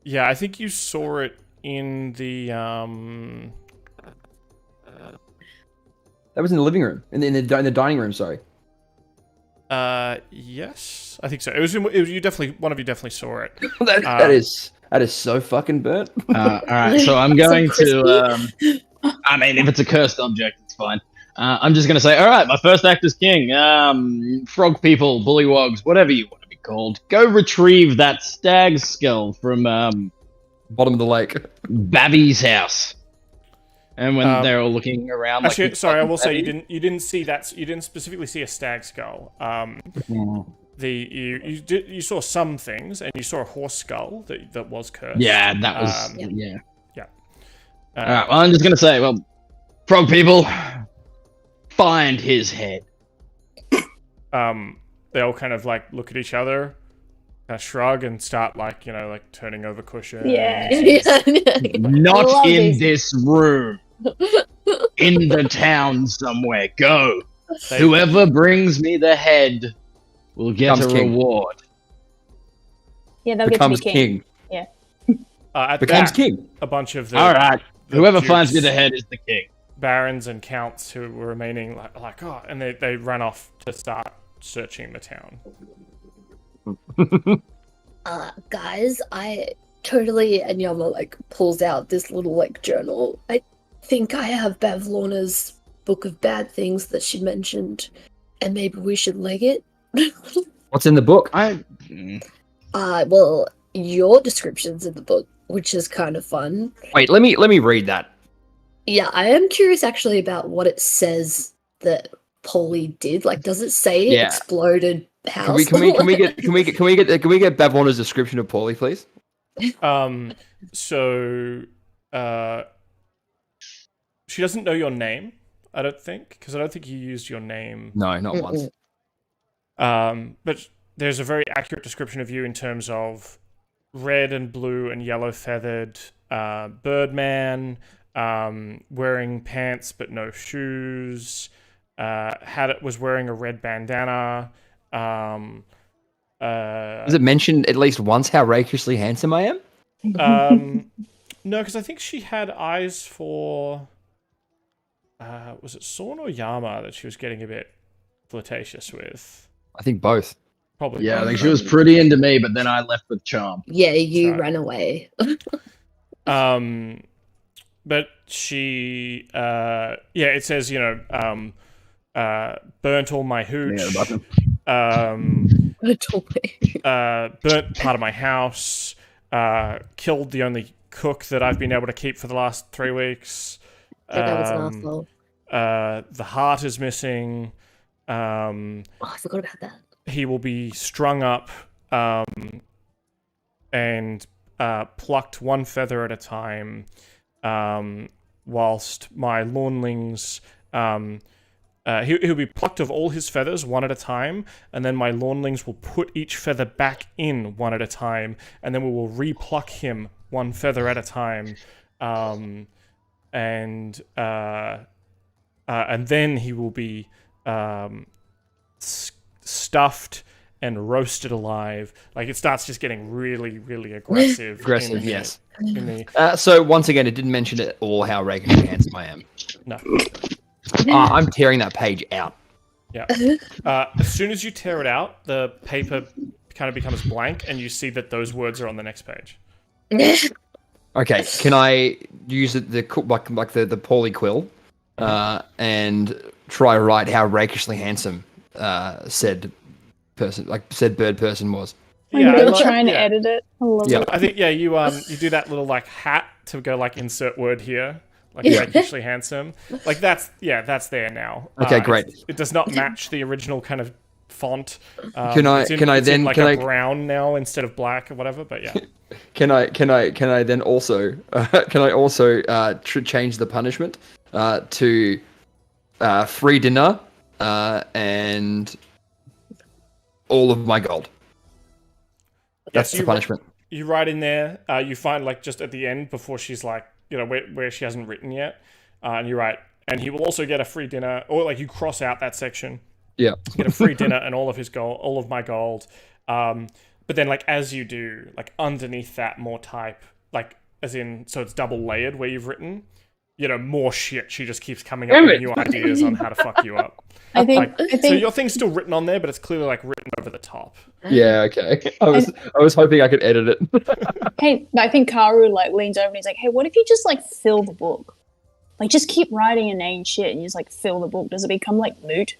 A: Yeah, I think you saw it in the
B: That was in the living room, in the dining room. Sorry.
A: yes, I think so. It was you definitely, one of you definitely saw it.
B: that is so fucking burnt.
C: All right, so I'm going to. I mean, if it's a cursed object, it's fine. I'm just gonna say, all right, my first act as king. Frog people, bullywogs, whatever you want to be called, go retrieve that stag skull from
B: Bottom of the lake.
C: Babby's house. And when they're all looking around,
A: Actually,
C: like,
A: sorry, I will say you didn't see that. You didn't specifically see a stag skull. You saw some things, and you saw a horse skull that was cursed.
C: yeah, that was
A: Yeah.
C: yeah. All right, well, I'm just gonna say, well, frog people, find his head.
A: They all kind of like look at each other, kind of shrug, and start like turning over cushions.
E: Yeah.
C: Not
E: love
C: in
E: these.
C: this room. In the town somewhere. Go.
A: They-
C: Whoever brings me the head will get
B: Becomes
C: a
B: king.
C: reward.
E: Yeah, they'll get
B: Becomes
E: to be king.
B: king.
A: At
B: Becomes
A: that,
B: king.
A: a bunch of the
C: All right.
A: the
C: Whoever
A: dukes,
C: finds me the head is the king.
A: barons and counts who were remaining like and they ran off to start searching the town.
F: Guys, I totally, and Yama like pulls out this little like journal. I think I have Bavlorna's book of bad things that she mentioned and maybe we should leg it.
B: What's in the book?
F: Well, your description's in the book, which is kind of fun.
B: Wait, let me read that.
F: Yeah, I am curious actually about what it says that Pauly did. Like, does it say it
B: Yeah.
F: exploded house?
B: Can we get Babylon's description of Pauly, please?
A: So, she doesn't know your name, I don't think, because I don't think you used your name.
B: No, not once.
A: But there's a very accurate description of you in terms of red and blue and yellow feathered, birdman, wearing pants but no shoes, was wearing a red bandana.
B: Does it mention at least once how rakishly handsome I am?
A: No, because I think she had eyes for. Was it Sorn or Yama that she was getting a bit flirtatious with?
B: I think both.
A: Probably.
C: Yeah, I
A: both,
C: think she
A: right?
C: was pretty into me, but then I left with charm.
F: Yeah, you
A: Right.
F: ran away.
A: But she, it says, burnt all my hooch,
C: Yeah, button.
A: burnt part of my house, killed the only cook that I've been able to keep for the last 3 weeks.
F: Yeah, that was an asshole.
A: The heart is missing.
F: Oh, I forgot about that.
A: He will be strung up and plucked one feather at a time, whilst my lawnlings... he'll be plucked of all his feathers one at a time, and then my lawnlings will put each feather back in one at a time, and then we will re-pluck him one feather at a time, and then he will be stuffed and roasted alive. Like, it starts just getting really, really aggressive.
B: Aggressive, yes.
A: In the,
B: So once again, it didn't mention at all how rakishly handsome I am.
A: no.
B: I'm tearing that page out.
A: Yeah. As soon as you tear it out, the paper kind of becomes blank, and you see that those words are on the next page.
B: Okay, can I use the Pauly quill and try to write how rakishly handsome said bird person was?
E: I'm really trying to edit it. I love
B: Yeah.
E: it.
A: I think you do that little like hat to go like insert word here, like rakishly handsome. Like that's there now.
B: Okay, great.
A: It does not match the original kind of font.
B: Can I then
A: brown now instead of black or whatever? But yeah.
B: Can I then also change the punishment to free dinner and all of my gold? That's the punishment.
A: You write in there. You find like just at the end before she's like where she hasn't written yet, and you write, and he will also get a free dinner, or like you cross out that section.
B: Yeah.
A: Get a free dinner and all of his gold, all of my gold. But then, like, as you do, like, underneath that, more type, like, as in, so it's double layered where you've written, more shit. She just keeps coming up with new ideas on how to fuck you up.
E: I think
A: So your thing's still written on there, but it's clearly, like, written over the top.
B: Yeah, okay. I was hoping I could edit it.
E: Hey, I think Karu, like, leans over and he's like, hey, what if you just, like, fill the book? Like, just keep writing inane shit and you just, like, fill the book. Does it become, like, moot?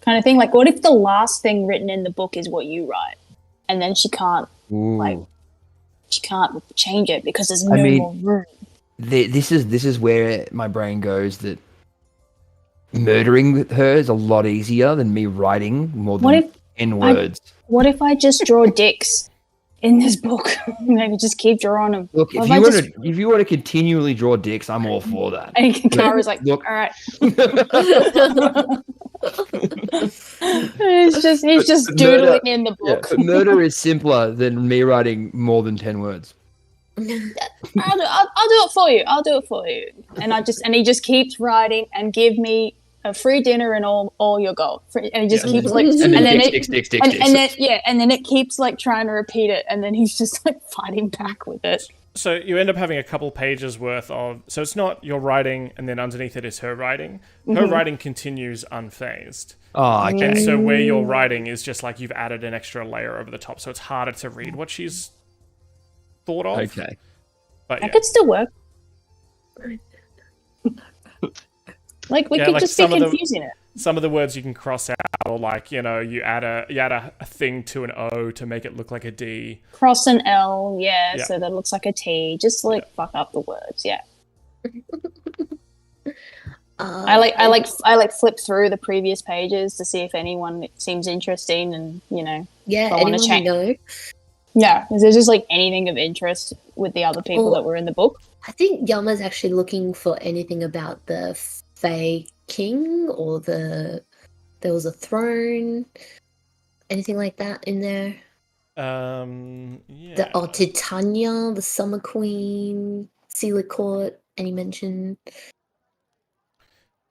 E: Kind of thing. Like, what if the last thing written in the book is what you write? And then she can't, she can't change it because there's no more room.
B: This is where my brain goes that murdering her is a lot easier than me writing more than 10 words.
E: What if I just draw dicks in this book? Maybe just keep drawing them.
B: Look, if you want to continually draw dicks, I'm all for that.
E: And Karu's like,
B: look.
E: all right. he's just doodling in the book.
B: Yeah, murder is simpler than me writing more than 10 words.
E: I'll do it for you. I'll do it for you. And he just keeps writing and give me a free dinner and all your gold. And he just keeps like, and then it keeps like trying to repeat it, and then he's just like fighting back with it.
A: So you end up having a couple pages worth of. So it's not your writing, and then underneath it is her writing. Her writing continues unfazed.
B: Oh, okay.
A: And so where you're writing is just like you've added an extra layer over the top, so it's harder to read what she's thought of.
B: Okay.
A: But
E: That could still work. Like we could
A: like
E: just be
A: some of
E: confusing it.
A: some of the words you can cross out, or like, you know, you add a thing to an O to make it look like a D.
E: Cross an L,
A: Yeah.
E: so that it looks like a T. Just like fuck up the words, yeah. I like flip through the previous pages to see if anyone seems interesting, and you know,
F: Yeah,
E: I wanna
F: anyone
E: check.
F: you know.
E: Yeah, is there just like anything of interest with the other people
F: Well,
E: that were in the book?
F: I think Yama's actually looking for anything about the Fey King or there was a throne, anything like that in there.
A: Yeah.
F: Titania, the Summer Queen, Sealer Court, any mention?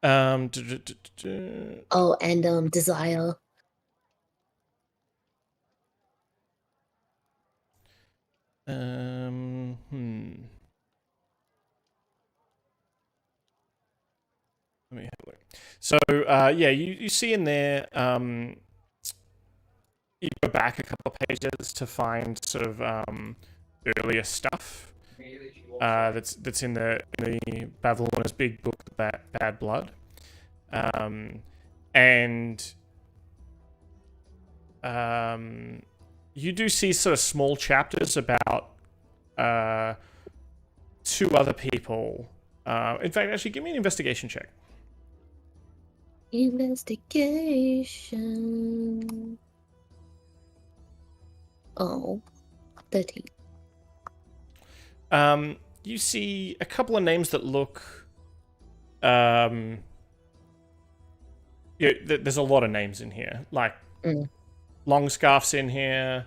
A: Um,
F: Oh, and Desire.
A: Let me have a look. So, yeah, you see in there, you go back a couple of pages to find sort of earlier stuff that's in the Bavlorna's big book, Bad Blood, and you do see sort of small chapters about two other people. In fact, actually, give me an investigation check.
F: Investigation. Oh, 13.
A: You see a couple of names that look. There's a lot of names in here. Like, Longscarf's in here.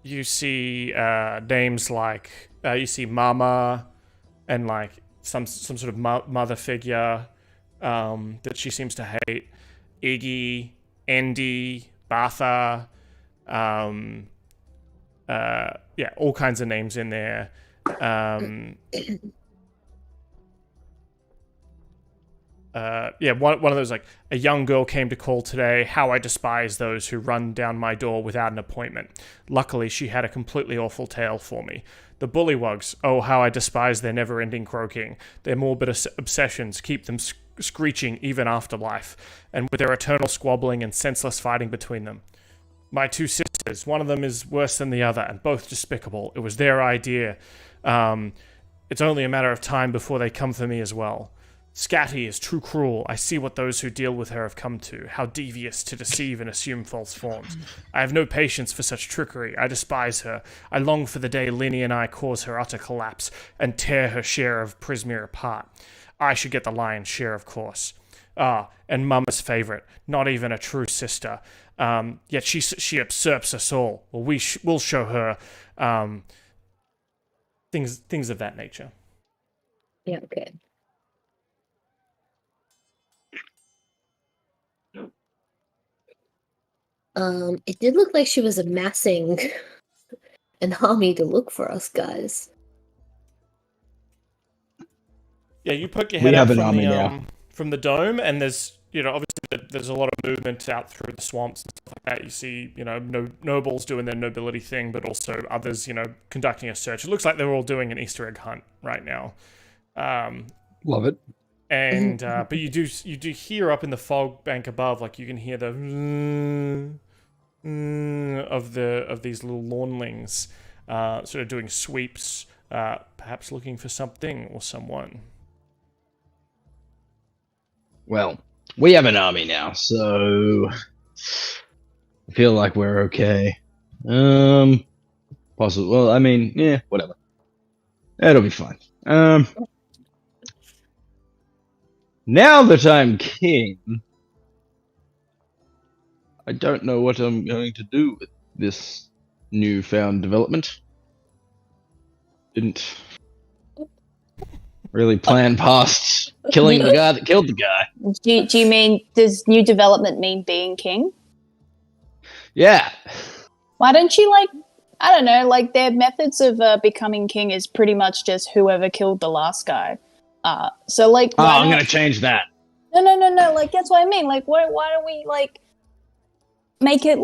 A: You see names like you see Mama, and like some sort of mother figure that she seems to hate. Iggy, Andy, Bartha, all kinds of names in there. One of those, like, a young girl came to call today. How I despise those who run down my door without an appointment. Luckily, she had a completely awful tale for me. The bullywugs, oh, how I despise their never-ending croaking. Their morbid obsessions keep them screeching even after life, and with their eternal squabbling and senseless fighting between them. My two sisters, one of them is worse than the other, and both despicable. It was their idea. It's only a matter of time before they come for me as well. Scatty is too cruel. I see what those who deal with her have come to. How devious to deceive and assume false forms. I have no patience for such trickery. I despise her. I long for the day Linny and I cause her utter collapse and tear her share of Prismere apart. I should get the lion's share, of course. And Mama's favourite. Not even a true sister. Yet she usurps us all. Well, we'll show her things of that nature.
F: Yeah, okay. It did look like she was amassing an army to look for us guys.
A: Yeah, you poke your head out from the dome, and there's, obviously there's a lot of movement out through the swamps and stuff like that. You see, nobles doing their nobility thing, but also others, conducting a search. It looks like they're all doing an Easter egg hunt right now.
B: Love it.
A: And but you do hear up in the fog bank above, like you can hear the of these little lawnlings, sort of doing sweeps, perhaps looking for something or someone.
C: Well, we have an army now, so I feel like we're okay. Possible. Well, I mean, yeah, whatever. It'll be fine. Now that I'm king, I don't know what I'm going to do with this newfound development. Didn't really plan past killing the guy that killed the guy.
E: Do you mean, does new development mean being king?
C: Yeah.
E: Why don't you, I don't know, their methods of becoming king is pretty much just whoever killed the last guy. So
C: I'm gonna change that.
E: No, that's what I mean. Why don't we make it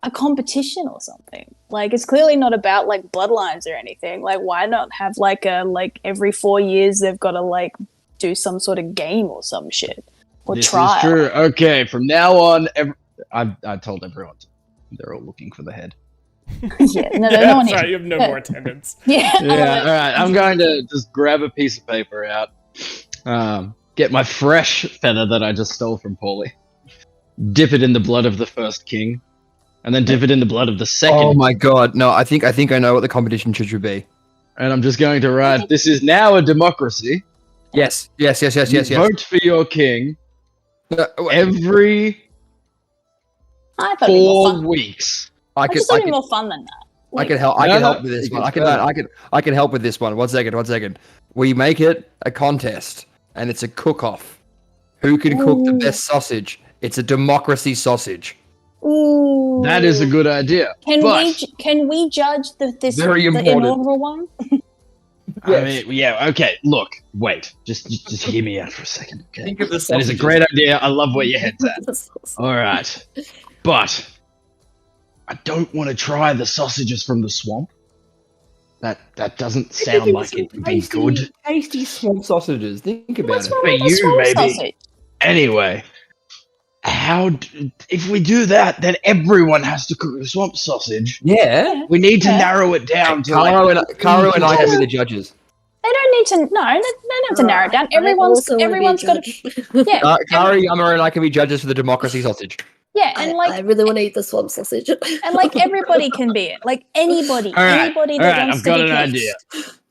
E: a competition or something? It's clearly not about bloodlines or anything. Why not have every 4 years they've got to do some sort of game or some shit or
C: This
E: trial.
C: is true. Okay, from now on, I told everyone. They're all looking for the head.
E: Yeah, no
A: Yeah,
E: one
A: sorry,
E: here.
A: you have no more attendance.
E: Yeah.
C: Yeah, all right. I'm going to just grab a piece of paper out, get my fresh feather that I just stole from Pauly, dip it in the blood of the first king, and then dip it in the blood of the second.
B: Oh my god! No, I think I know what the competition should be.
C: And I'm just going to write, this is now a democracy.
B: Yes.
C: You vote for your king every
E: I thought it'd be more
C: 4
E: fun.
C: weeks.
E: I just thought it'd be more fun than that.
B: I can help. I can help with this one. I can help with this one. 1 second. We make it a contest, and it's a cook-off. Who can cook the best sausage? It's a democracy sausage.
E: Ooh.
C: That is a good idea.
E: Can we judge the
B: Very important.
E: inaugural one?
C: I mean, yeah, okay, look, wait. Just hear me out for a second, okay?
B: Think of the
C: That is a
B: sausages.
C: great idea. I love where your head's at. Alright. But I don't want to try the sausages from the swamp. That doesn't sound like it would be good.
B: Tasty swamp sausages. Think about
E: What's
B: it.
E: wrong
C: For
E: with the
C: you,
E: swamp
C: maybe.
E: sausage?
C: Anyway, if we do that, then everyone has to cook the swamp sausage.
B: Yeah.
C: We need to
E: Yeah.
C: narrow it down to
B: Karu and I can be the judges.
E: They don't need to. No, they don't have to narrow it down. Everyone's got. Yeah,
B: Karu, Yama, and I can be judges for the democracy sausage.
E: yeah, and
F: I really want to eat the swamp sausage.
E: and like everybody can be it. Like anybody, anybody that wants
C: I've
E: to
C: got
E: be
C: an
E: cooked.
C: idea.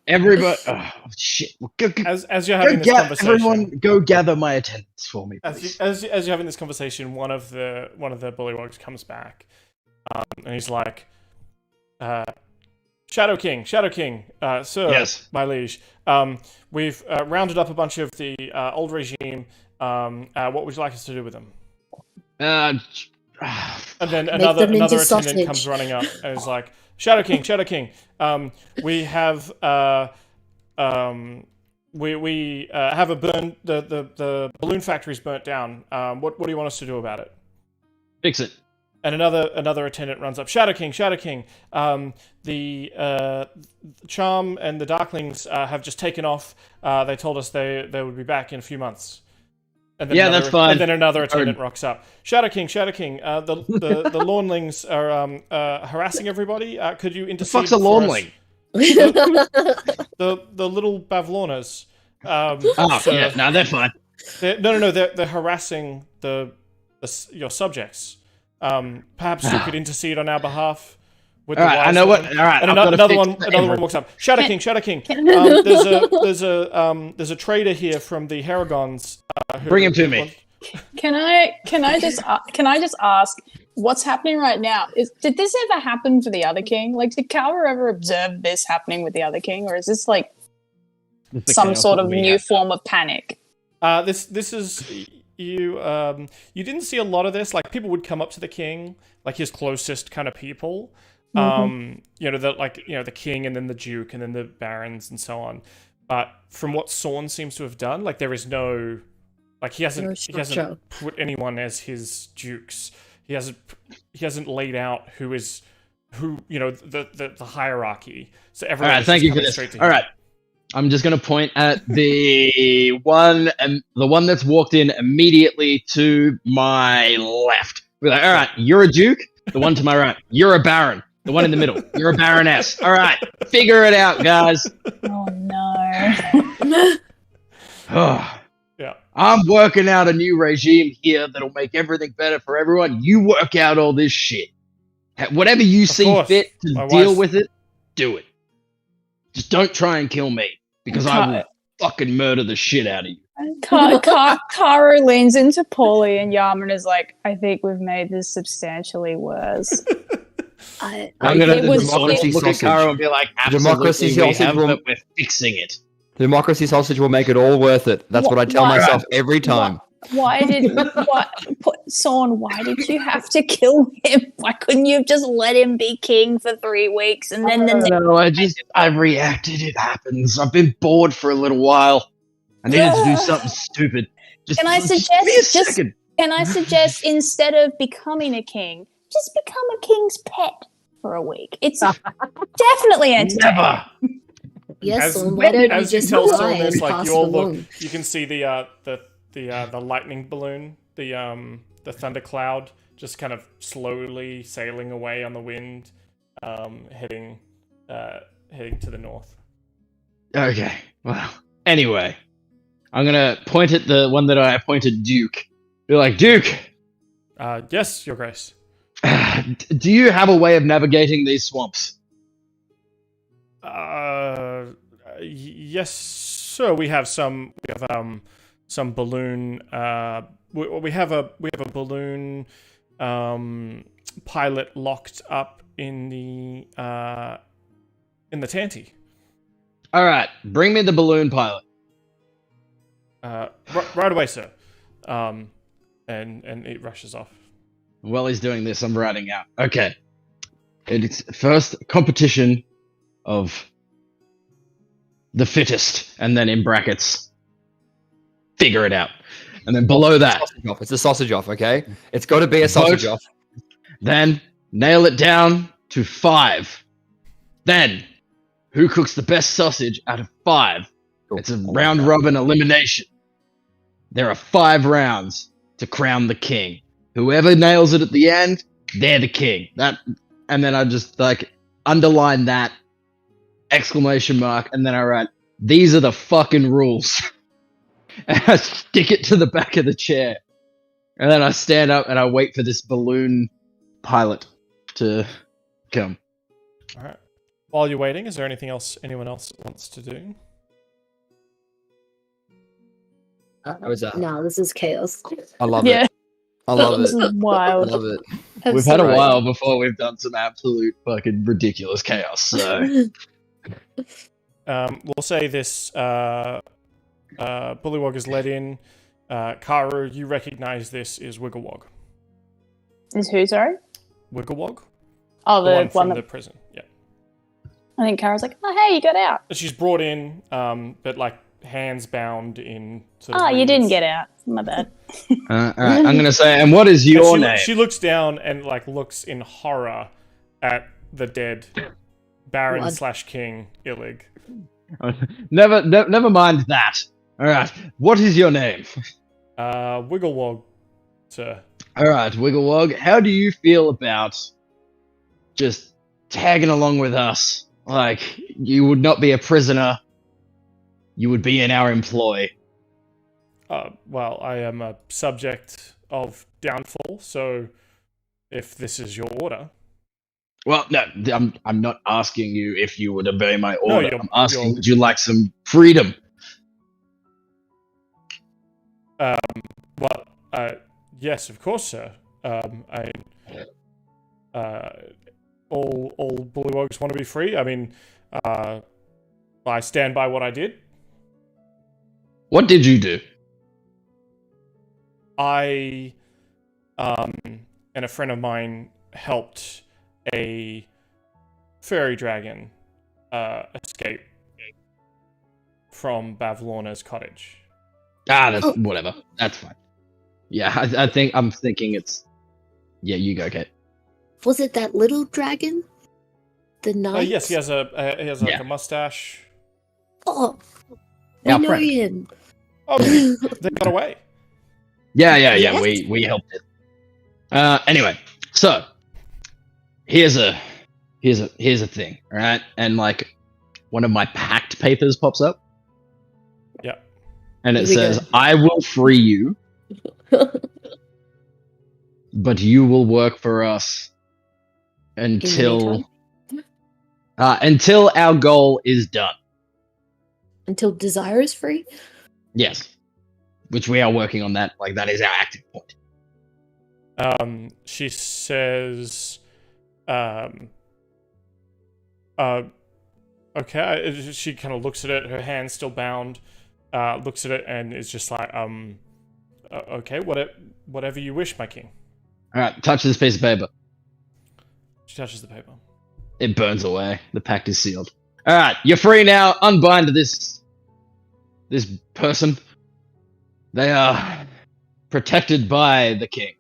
C: Everybody, oh shit! Go,
A: As you're having this conversation,
C: everyone, go gather my attendance for me, please.
A: as you're having this conversation, one of the bullywogs comes back, and he's like, Shadow King, sir,
C: Yes.
A: my liege. We've rounded up a bunch of the old regime. What would you like us to do with them? And then
F: Make
A: another
F: them into
A: attendant
F: sausage.
A: comes running up and is like, Shadow King. We have we have a burn. The balloon factory's burnt down. What do you want us to do about it?
C: Fix it.
A: And another attendant runs up. Shadow King. The Charm and the Darklings have just taken off. They told us they would be back in a few months. And then
C: That's fine.
A: And then another attendant rocks up. Shadow King. The Lawnlings are harassing everybody. Could you
C: The
A: intercede?
C: fuck's a
A: for us?
C: lawnling?
A: The little Bavlornas.
C: No, they're fine.
A: They're harassing your subjects. Perhaps you could intercede on our behalf. With
C: All
A: the
C: right, I know
A: wise
C: what.
A: one.
C: All right,
A: And
C: I've got to
A: another
C: fix
A: one walks up. Shadow King. There's a trader here from the Haragons.
C: Bring him to me.
E: Can I just ask what's happening right now? Did this ever happen for the other king? Like, did Karu ever observe this happening with the other king, or is this like some sort of new form of panic?
A: This is you. You didn't see a lot of this. Like, people would come up to the king, like his closest kind of people. The king, and then the duke, and then the barons, and so on. But from what Sorn seems to have done, like, there is no, like, he hasn't put anyone as his dukes. He hasn't laid out who the hierarchy. So everyone.
C: All right, thank you for this. All right, I'm just gonna point at the one that's walked in immediately to my left. We're like, all right, you're a duke. The one to my right, you're a baron. The one in the middle, you're a baroness. All right, figure it out, guys.
E: Oh no.
A: Yeah.
C: I'm working out a new regime here that'll make everything better for everyone. You work out all this shit. Whatever you see
A: course.
C: fit to
A: My
C: deal
A: wife-
C: with it, do it. Just don't try and kill me, because I will fucking murder the shit out of you.
E: Karu leans into Pauly and Yama and is like, I think we've made this substantially worse.
B: I'm
C: I'm
B: gonna
C: gonna
E: it was-
C: look at Karu and be like,
B: Democracy
C: absolutely, we
B: sausage
C: have,
B: will-
C: but we're fixing it.
B: The democracy sausage will make it all worth it. That's what I tell
E: Why-
B: myself every time.
E: Why did you have to kill him? Why couldn't you have just let him be king for 3 weeks and then
C: No, I reacted. It happens. I've been bored for a little while. I needed to do something stupid.
E: Can I
C: give me a
E: suggest
C: second.
E: Can I suggest instead of becoming a king, just become a king's pet for a week? It's definitely entertaining.
C: Never.
F: Yes, Sorn, why don't you
A: as you
F: just
A: tell
F: lie
A: Sorn this,
F: and
A: like
F: pass
A: you
F: it
A: all look,
F: along?
A: you can see the lightning balloon, the thunder cloud, just kind of slowly sailing away on the wind, heading to the north.
C: Okay. Well, anyway, I'm gonna point at the one that I appointed Duke. Be like, Duke,
A: Yes, Your Grace.
C: do you have a way of navigating these swamps?
A: Yes, sir. We have some balloon. We have a balloon pilot locked up in the Tanty.
C: All right, bring me the balloon pilot.
A: Right away, sir. And it rushes off.
C: While he's doing this, I'm writing out. Okay. It's first competition of the fittest, and then in brackets, figure it out. And then below that,
B: It's a sausage off, okay? It's got to be a sausage
C: Vote.
B: off.
C: then nail it down to 5. Then, who cooks the best sausage out of 5?
B: Cool.
C: It's a round robin elimination. There are 5 rounds to crown the king. Whoever nails it at the end, they're the king. And then I just like underline that exclamation mark, and then I write, "These are the fucking rules." And I stick it to the back of the chair, and then I stand up and I wait for this balloon pilot to come.
A: All right. While you're waiting, is there anything else anyone else wants to do?
B: How is that?
F: No, this is chaos.
B: I love
E: Yeah,
B: it. I love
E: this
B: it.
E: is
B: I
E: wild.
B: love it.
C: We've had a
B: Right.
C: while before we've done some absolute fucking ridiculous chaos. So
A: We'll say this. Bullywog is let in. Karu, you recognize this is Wigglewog.
E: Is who, sorry?
A: Wigglewog?
E: Oh,
A: The
E: the
A: one from
E: that
A: the prison. Yeah.
E: I think Kara's like, oh, hey, you got out.
A: She's brought in, but like hands bound in. Sort of
E: Oh, you didn't
A: reeds.
E: get out. My bad.
C: all right, I'm gonna say, and what is
A: And
C: your
A: she,
C: name?
A: She looks down and like looks in horror at the dead Baron
F: Blood.
A: / King Illig.
C: Never mind that. All right, what is your name?
A: Wigglewog, sir.
C: All right, Wigglewog, how do you feel about just tagging along with us? Like, you would not be a prisoner. You would be in our employ.
A: Well, I am a subject of downfall, so if this is your order.
C: Well, no, I'm not asking you if you would obey my
A: No,
C: order.
A: you're-
C: I'm asking,
A: you're-
C: would you like some freedom?
A: Well, yes, of course, sir. All bullywogs want to be free. I mean, I stand by what I did.
C: What did you do?
A: I, and a friend of mine helped a fairy dragon escape from Bavlorna's cottage.
C: That's whatever. That's fine. Yeah, I'm thinking it's. Yeah, you go, Cait.
F: Was it that little dragon? The knight?
A: Yes, he has like
C: Yeah.
A: a mustache.
F: Oh, we
C: Our
F: know
C: friend.
F: him.
A: Oh, they got away.
C: Yeah.
F: Yes.
C: We helped it. Anyway, so here's a thing, all right? And like one of my pact papers pops up.
A: Yeah.
C: And it
F: Here we
C: says,
F: go.
C: "I will free you, but you will work for us until our goal is done."
F: Until Desire is free?
C: Yes. Which we are working on that. Like, that is our active point.
A: She says, okay. She kind of looks at it, her hand's still bound, looks at it and is just like, okay, whatever you wish, my king.
C: All right, touch this piece of paper.
A: She touches the paper.
C: It burns away. The pact is sealed. All right, you're free now. Unbind this person. They are protected by the king,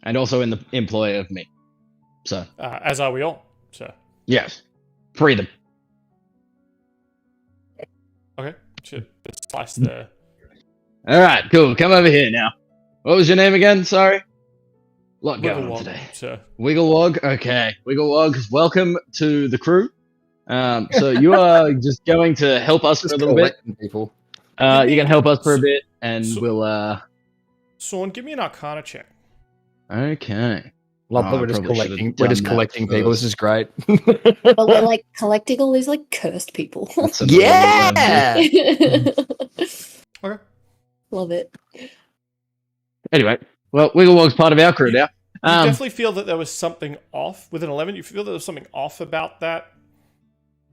C: and also in the employ of me. So
A: As are we all, sir.
C: yes, free them.
A: Okay, should slice there.
C: All right, cool. Come over here now. What was your name again? Sorry. Lot going on
A: Wigglewog,
C: today.
A: sir.
C: Wigglewog. Okay, Wigglewog. Welcome to the crew. So you are just going to help us for a little bit.
B: People.
C: You can help us for a bit, and we'll.
A: Sorn, give me an Arcana check.
C: Okay.
B: Love
C: Oh,
B: that
C: I
B: we're just
C: probably
B: collecting.
C: should've
B: We're just
C: done that
B: collecting people.
C: first.
B: This is great.
F: But we're like collecting all these like cursed people.
C: That's another
B: Yeah!
A: Okay.
F: Love it.
C: Anyway, well, Wigglewog's part of our crew now.
A: You definitely feel that there was something off with an 11. You feel that there was something off about that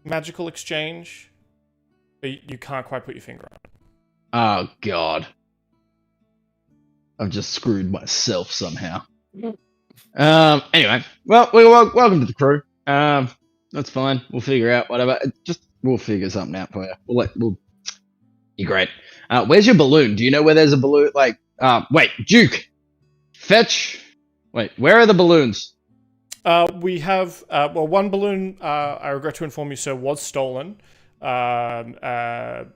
A: magical exchange, but you can't quite put your finger on it.
C: Oh God, I've just screwed myself somehow. Anyway, well, welcome to the crew. That's fine. We'll figure out whatever. We'll figure something out for you. You're great. Where's your balloon? Do you know where there's a balloon? Like, wait, Duke, fetch. Wait, where are the balloons?
A: We have one balloon. I regret to inform you, sir, was stolen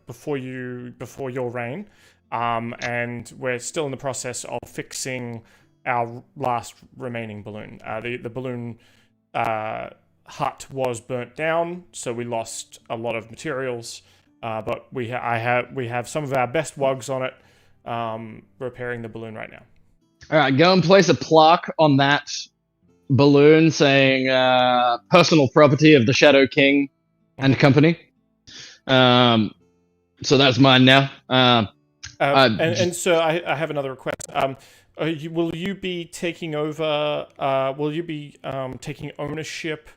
A: before your reign, and we're still in the process of fixing our last remaining balloon. The balloon hut was burnt down, so we lost a lot of materials. But we have some of our best wogs on it, repairing the balloon right now.
C: All right, go and place a plaque on that balloon saying "personal property of the Shadow King and Company." So that's mine now.
A: And so I have another request. Will you be taking over? Will you be taking ownership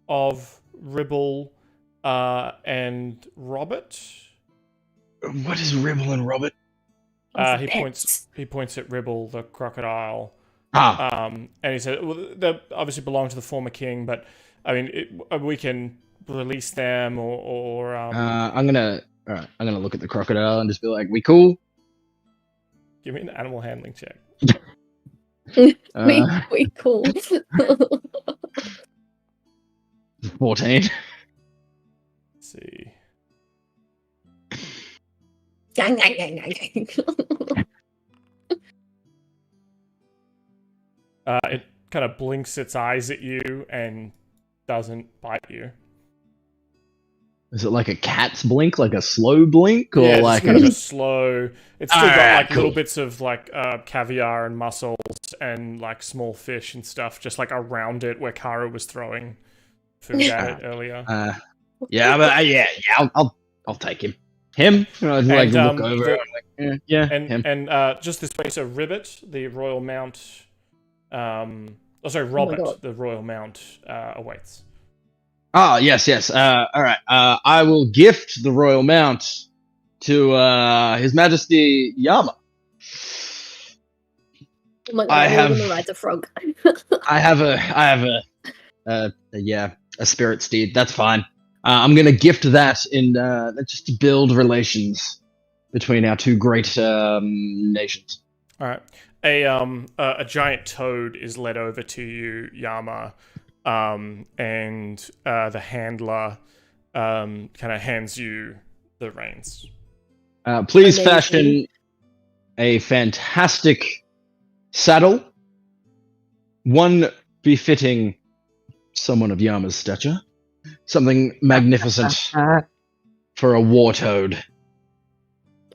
A: of Ribble and Robert?
C: What is Ribble and Robert?
A: He points at Ribble, the crocodile.
C: Ah.
A: And he said, well, they obviously belong to the former king, but I mean, we can release them or
C: I'm gonna look at the crocodile and just be like, "We cool?"
A: Give me an animal handling check.
F: We cool.
C: 14.
A: Let's see.
F: Gang, gang, gang, gang, gang.
A: It kind of blinks its eyes at you and doesn't bite you.
C: Is it like a cat's blink, like a slow blink, or
A: Yeah, it's
C: like
A: kind of a slow. It's still got
C: Alright,
A: like
C: cool.
A: little bits of like caviar and mussels and like small fish and stuff, just like around it where Karu was throwing food at it earlier.
C: Yeah, but yeah, I'll take him. Him? I'd like
A: And,
C: look over. I'm like, yeah, him.
A: And just this way, so Ribbit, the Royal Mount. Robert,
F: God.
A: the Royal Mount awaits.
C: Ah, yes. All right. I will gift the Royal Mount to His Majesty Yama.
F: Oh my god,
C: I
F: I'm
C: have-
F: gonna ride the frog.
C: I have a spirit steed. That's fine. I'm gonna gift that in just to build relations between our two great nations.
A: All right. A giant toad is led over to you, Yama, and the handler kind of hands you the reins.
C: Please
F: Amazing.
C: fashion a fantastic saddle, one befitting someone of Yama's stature, something magnificent for a war toad.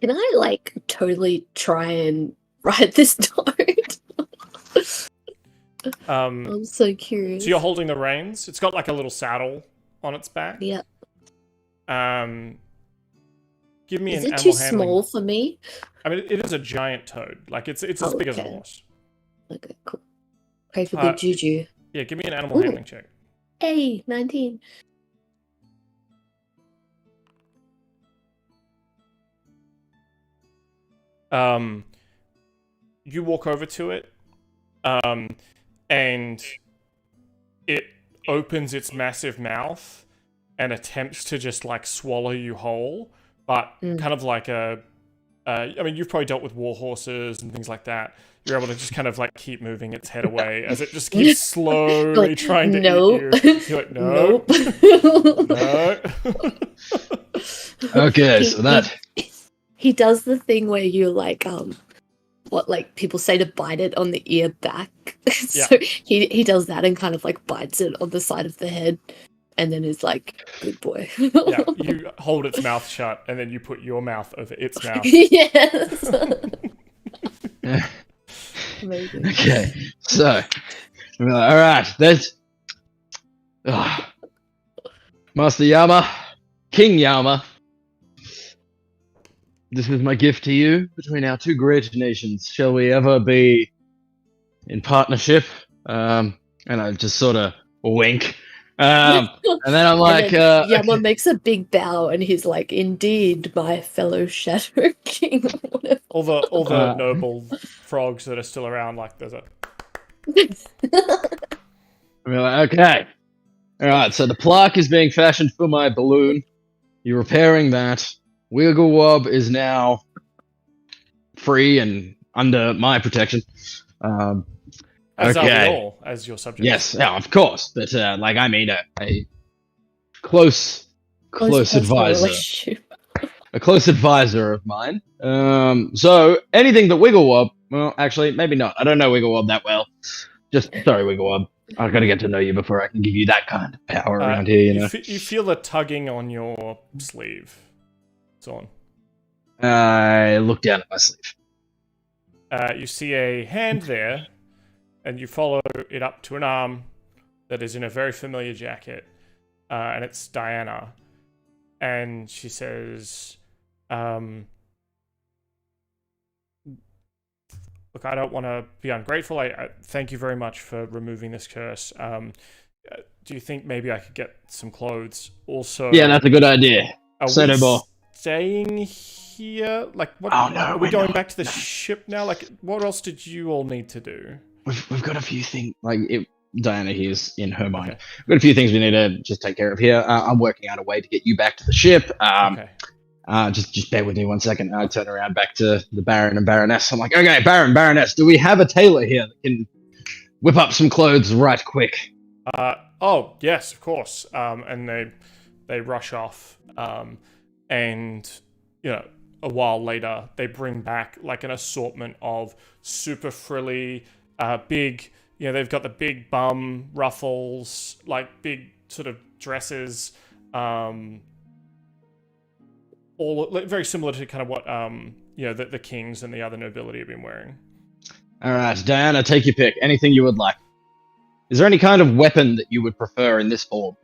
F: Can I like totally try and ride this toad? I'm so curious.
A: So you're holding the reins. It's got like a little saddle on its back.
F: Yeah.
A: Give me
F: Is
A: an
F: it too
A: animal handling.
F: small for me?
A: I mean, it is a giant toad. Like it's as big as a
F: Okay.
A: horse.
F: Okay, cool. Pray for
A: Uh,
F: good juju.
A: Yeah, give me an animal
F: Ooh.
A: handling check.
F: Hey, 19.
A: You walk over to it, and it opens its massive mouth and attempts to just like swallow you whole, but kind of like I mean, you've probably dealt with war horses and things like that. You're able to just kind of like keep moving its head away as it just keeps slowly
F: Like,
A: trying to
F: nope.
A: eat you. You're like, no,
F: Nope.
A: no.
C: Okay, so that.
F: He does the thing where you like what like people say to bite it on the ear back. So he does that and kind of like bites it on the side of the head, and then is like, "Good boy."
A: Yeah, you hold its mouth shut, and then you put your mouth over its mouth.
F: Yes. Amazing.
C: Okay, so all right, there's Master Yama, King Yama. This is my gift to you between our two great nations. Shall we ever be in partnership? And I just sort of wink. And then I'm like,
F: Yama makes a big bow, and he's like, "Indeed, my fellow Shadow King." Whatever.
A: All the noble frogs that are still around, like there's a.
C: I'm like, okay. All right, so the plaque is being fashioned for my balloon. You're repairing that. Wigglewub is now free and under my protection.
A: As
C: okay.
A: are we all, as your subject.
C: Yes, yeah, of course. But like, I made a close advisor, a close advisor of mine. So anything that Wigglewub, well, actually, maybe not. I don't know Wigglewub that well. Just sorry, Wigglewub. I've got to get to know you before I can give you that kind of power around here. You know.
A: You feel a tugging on your sleeve. Sorn.
C: I look down at my sleeve.
A: You see a hand there, and you follow it up to an arm that is in a very familiar jacket, and it's Diana. And she says, look, I don't want to be ungrateful. I thank you very much for removing this curse. Do you think maybe I could get some clothes? Also,
C: Yeah, that's a good idea. Say no more.
A: Staying here? Like, what?
C: Oh, no,
A: are we
C: we're
A: going
C: not.
A: back to the ship now? Like, what else did you all need to do?
C: We've got a few things. Like Diana here's in her mind. Okay. We've got a few things we need to just take care of here. I'm working out a way to get you back to the ship. Okay. Just bear with me 1 second. I turn around back to the Baron and Baroness. I'm like, okay, Baron, Baroness, do we have a tailor here that can whip up some clothes right quick?
A: Oh yes, of course. And they rush off. And you know, a while later, they bring back like an assortment of super frilly, big. You know, they've got the big bum ruffles, like big sort of dresses. All very similar to kind of what you know, the kings and the other nobility have been wearing.
C: All right, Diana, take your pick. Anything you would like. Is there any kind of weapon that you would prefer in this form?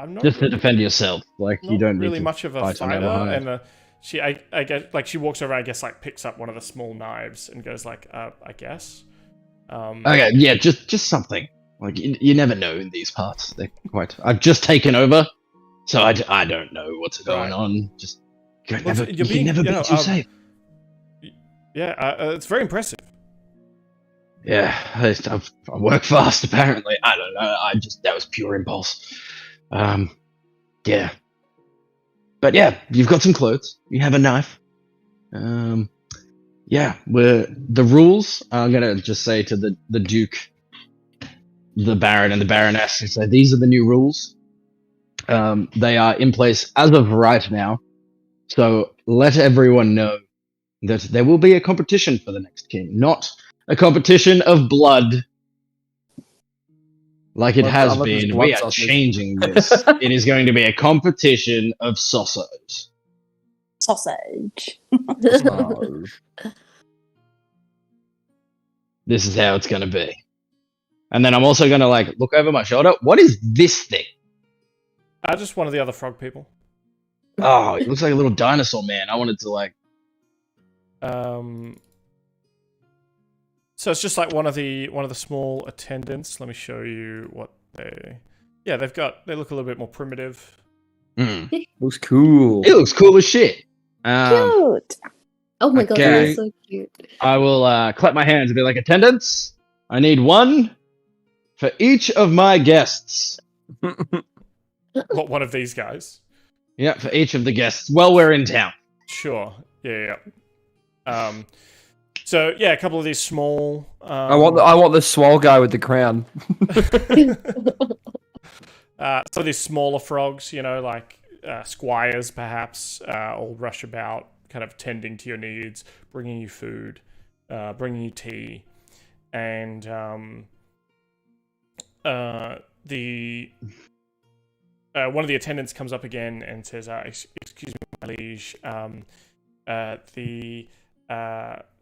A: I'm not
C: just to defend yourself. Like you don't
A: really
C: need
A: much of a fighter. And I guess like she walks over. I guess like picks up one of the small knives and goes like, I guess.
C: Okay, yeah, just something. Like you never know in these parts. They're quite. I've just taken over. So I don't know what's going on. Just you never be too safe.
A: Yeah, it's very impressive.
C: Yeah, I work fast apparently. I don't know. That was pure impulse. Yeah. But yeah, you've got some clothes. You have a knife. Yeah, the rules. I'm gonna just say to the Duke, the Baron, and the Baroness. So these are the new rules. They are in place as of right now. So let everyone know that there will be a competition for the next king, not a competition of blood like it has been. We are changing this. It is going to be a competition of sausage.
E: Sausage.
C: This is how it's going to be. And then I'm also going to like look over my shoulder. What is this thing?
A: Just one of the other frog people.
C: Oh, it looks like a little dinosaur man. I wanted to like.
A: So it's just like one of the small attendants. Let me show you what they. Yeah, they look a little bit more primitive.
B: Looks cool.
C: It looks cool as shit.
E: Cute.
F: Oh my god, that's so cute.
C: I will clap my hands and be like, attendants, I need one for each of my guests.
A: What, one of these guys?
C: Yeah, for each of the guests while we're in town.
A: Sure. Yeah. So yeah, a couple of these small.
B: I want the swole guy with the crown.
A: some of these smaller frogs, like squires perhaps, all rush about, kind of tending to your needs, bringing you food, bringing you tea, and the one of the attendants comes up again and says, "Excuse me, my liege.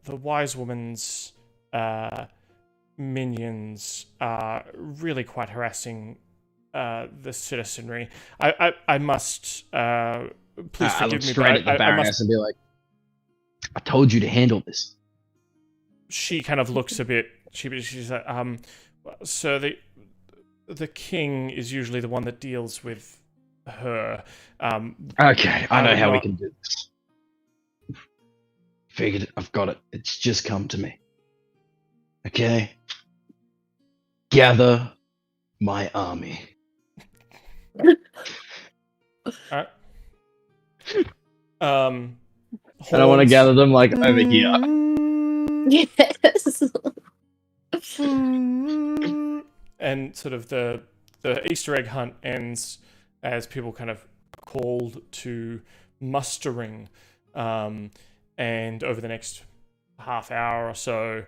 A: The wise woman's minions are really quite harassing the citizenry. I must please
C: I
A: forgive
C: look
A: me,
C: straight
A: but
C: at the
A: I
C: Baroness and be like, I told you to handle this.
A: She kind of looks a bit sheepish. She's like, so the king is usually the one that deals with her.
C: Okay, I know how we
A: not-
C: can do this. Figured I've got it. It's just come to me. Okay? Gather my army.
A: Alright.
C: And I want to
A: horns-
C: gather them like over here.
F: Yes.
A: And sort of the Easter egg hunt ends as people kind of called to mustering, and over the next half hour or so,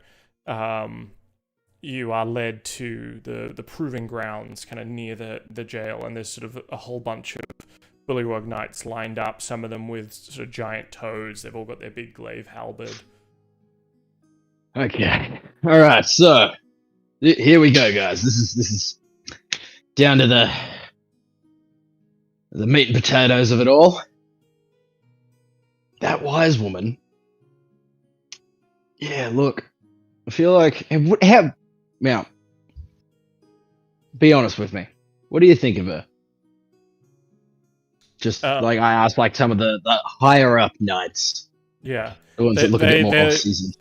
A: you are led to the proving grounds kind of near the jail, and there's sort of a whole bunch of bullywug knights lined up, some of them with sort of giant toads. They've all got their big glaive halberd.
C: Okay. Alright, so here we go, guys. This is down to the meat and potatoes of it all. That wise woman. Yeah, look. I feel like now, be honest with me. What do you think of her? Just like I asked, like some of the higher up knights,
A: Yeah.
C: the ones that look a bit more off-season.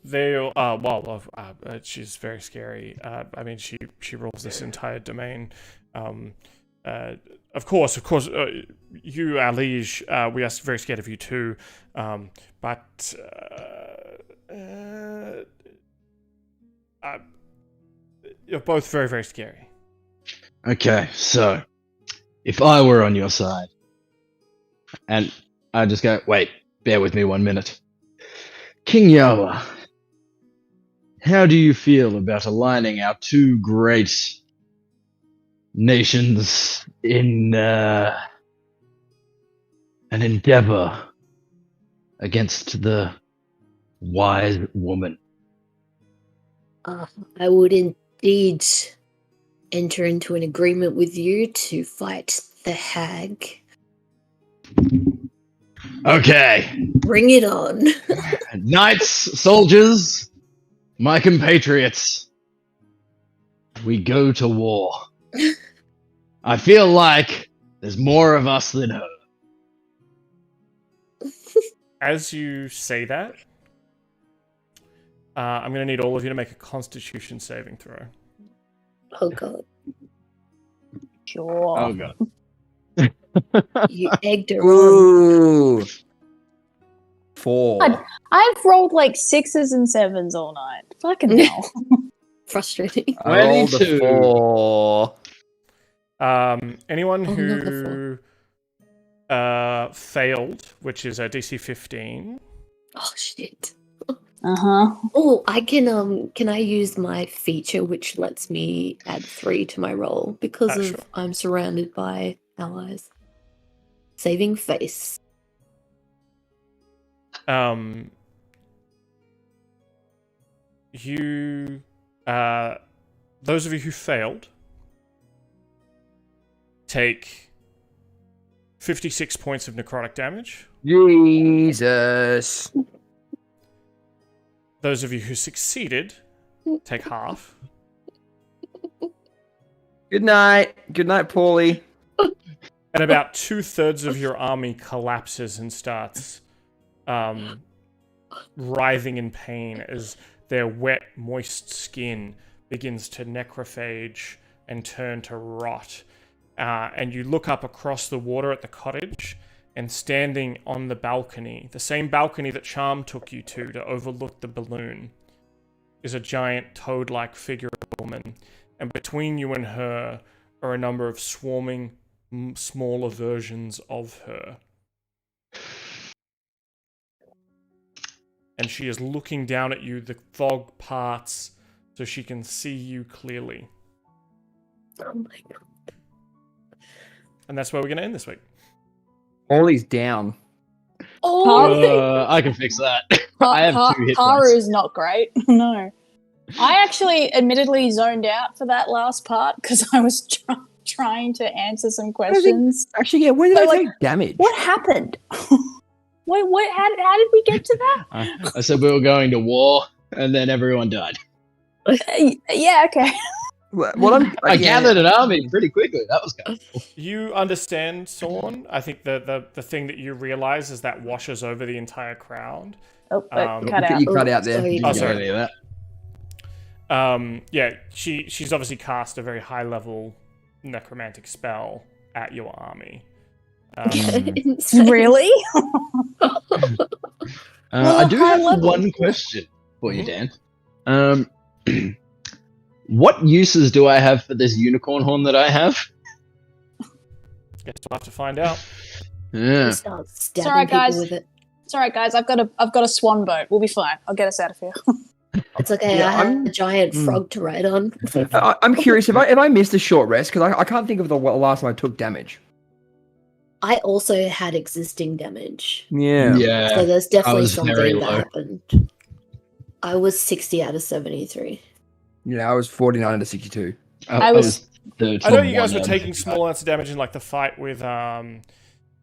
A: She's very scary. I mean, she rules this entire domain. Of course, you, our liege, we are very scared of you too. But you're both very, very scary.
C: Okay, so if I were on your side, and I just go, wait, bear with me 1 minute. King Yama, how do you feel about aligning our two great nations in an endeavor against the wise woman?
F: I would indeed enter into an agreement with you to fight the hag.
C: Okay.
F: Bring it on.
C: Knights, soldiers, my compatriots, we go to war. I feel like there's more of us than her.
A: As you say that, I'm going to need all of you to make a Constitution saving throw.
F: Oh god.
E: Sure.
C: Oh god.
F: You egged her on.
B: Ooh. 4.
E: God. I've rolled like 6s and 7s all night. Fucking hell.
F: Frustrating.
B: I rolled a
C: 22.
B: 4.
A: Anyone
F: Oh,
A: who failed, which is a DC 15.
F: Oh shit.
E: Uh-huh.
F: Oh, I can I use my feature which lets me add 3 to my roll because of
A: Sure.
F: I'm surrounded by allies. Saving face.
A: You, those of you who failed, take 56 points of necrotic damage.
B: Jesus.
A: Those of you who succeeded, take half.
B: Good night. Good night, Pauly.
A: And about 2/3 of your army collapses and starts writhing in pain as their wet, moist skin begins to necrophage and turn to rot. And you look up across the water at the cottage, and standing on the balcony, the same balcony that Charm took you to overlook the balloon, is a giant toad-like figure of a woman. And between you and her are a number of swarming smaller versions of her. And she is looking down at you. The fog parts so she can see you clearly.
F: Oh my god.
A: And that's where we're going to end this week.
B: Pauly's down.
E: Oh,
C: I can fix that. I have 2 hit points.
E: Karu's not great. No. I actually admittedly zoned out for that last part because I was trying to answer some questions.
B: Actually, yeah, where did
E: So,
B: I
E: like,
B: take damage?
E: What happened? Wait, what? How did we get to that?
C: I said we were going to war, and then everyone died.
E: Yeah, okay.
C: I gathered an army pretty quickly. That was kind of cool.
A: You understand, Sorn. I think the thing that you realize is that washes over the entire crowd.
E: Oh, cut out.
B: You cut out there.
F: Sorry.
A: Oh, sorry.
C: Any of that.
A: Yeah, she's obviously cast a very high level necromantic spell at your army.
F: Insane.
E: Really?
C: I do
E: high
C: have
E: level.
C: one question for you, Dan. What uses do I have for this unicorn horn that I have?
A: Guess we'll have to find out.
C: Yeah.
F: Start stabbing
E: Sorry,
F: people
E: guys.
F: with it.
E: It's alright, guys. I've got a swan boat. We'll be fine. I'll get us out of here.
F: It's okay.
B: Yeah,
F: I have
B: I'm-
F: a giant frog to ride on.
B: I'm curious, if I missed a short rest, because I can't think of the last time I took damage.
F: I also had existing damage.
B: Yeah.
F: So there's definitely
C: was very
F: something
C: low.
F: that happened. I was 60 out of 73.
B: Yeah, I was 49 into 62.
E: I was-
C: the
A: I know you guys
C: one
A: were
C: out
A: taking
C: of
A: small amounts of damage in like the fight with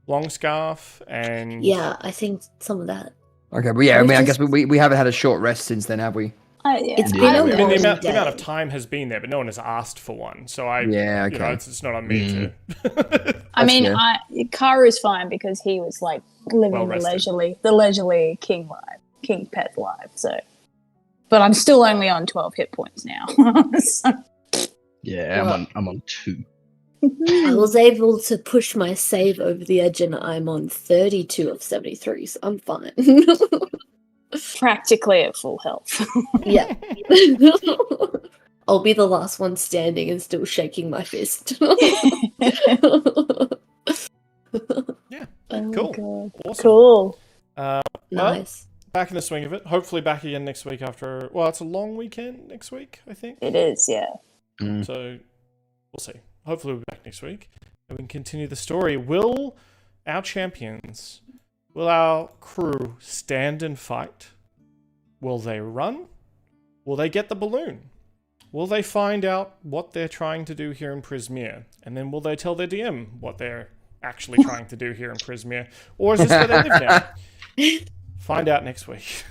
A: Longscarf and
F: Yeah, I think some of that.
B: Okay, but yeah, I
F: We've
B: mean, I
F: just-
B: guess we haven't had a short rest since then, have we?
E: Yeah.
F: It's
C: Yeah.
F: been
C: I
F: a
C: mean,
A: I
F: long
A: mean, the amount
F: day.
A: of time has been there, but no one has asked for one. So
B: Yeah,
A: you know,
B: okay.
A: it's not on me to.
E: I mean,
B: fair.
E: Karu's fine because he was like living
A: Well-rested.
E: the leisurely king pet life. So, but I'm still only on 12 hit points now. So-
C: Yeah,
F: Well-
C: I'm on 2.
F: I was able to push my save over the edge and I'm on 32 of 73, so I'm fine.
E: practically at full health.
F: Yeah. I'll be the last one standing and still shaking my fist.
A: Yeah,
E: Oh,
A: cool.
E: God.
A: Awesome.
E: Cool.
A: Well,
F: Nice.
A: back in the swing of it. Hopefully back again next week after. Well, it's a long weekend next week, I think.
E: It is, yeah.
A: So we'll see. Hopefully we'll be back next week and we can continue the story. Will our champions, will our crew stand and fight? Will they run? Will they get the balloon? Will they find out what they're trying to do here in Prismere? And then will they tell their DM what they're actually trying to do here in Prismere? Or is this where they live now? Find out next week.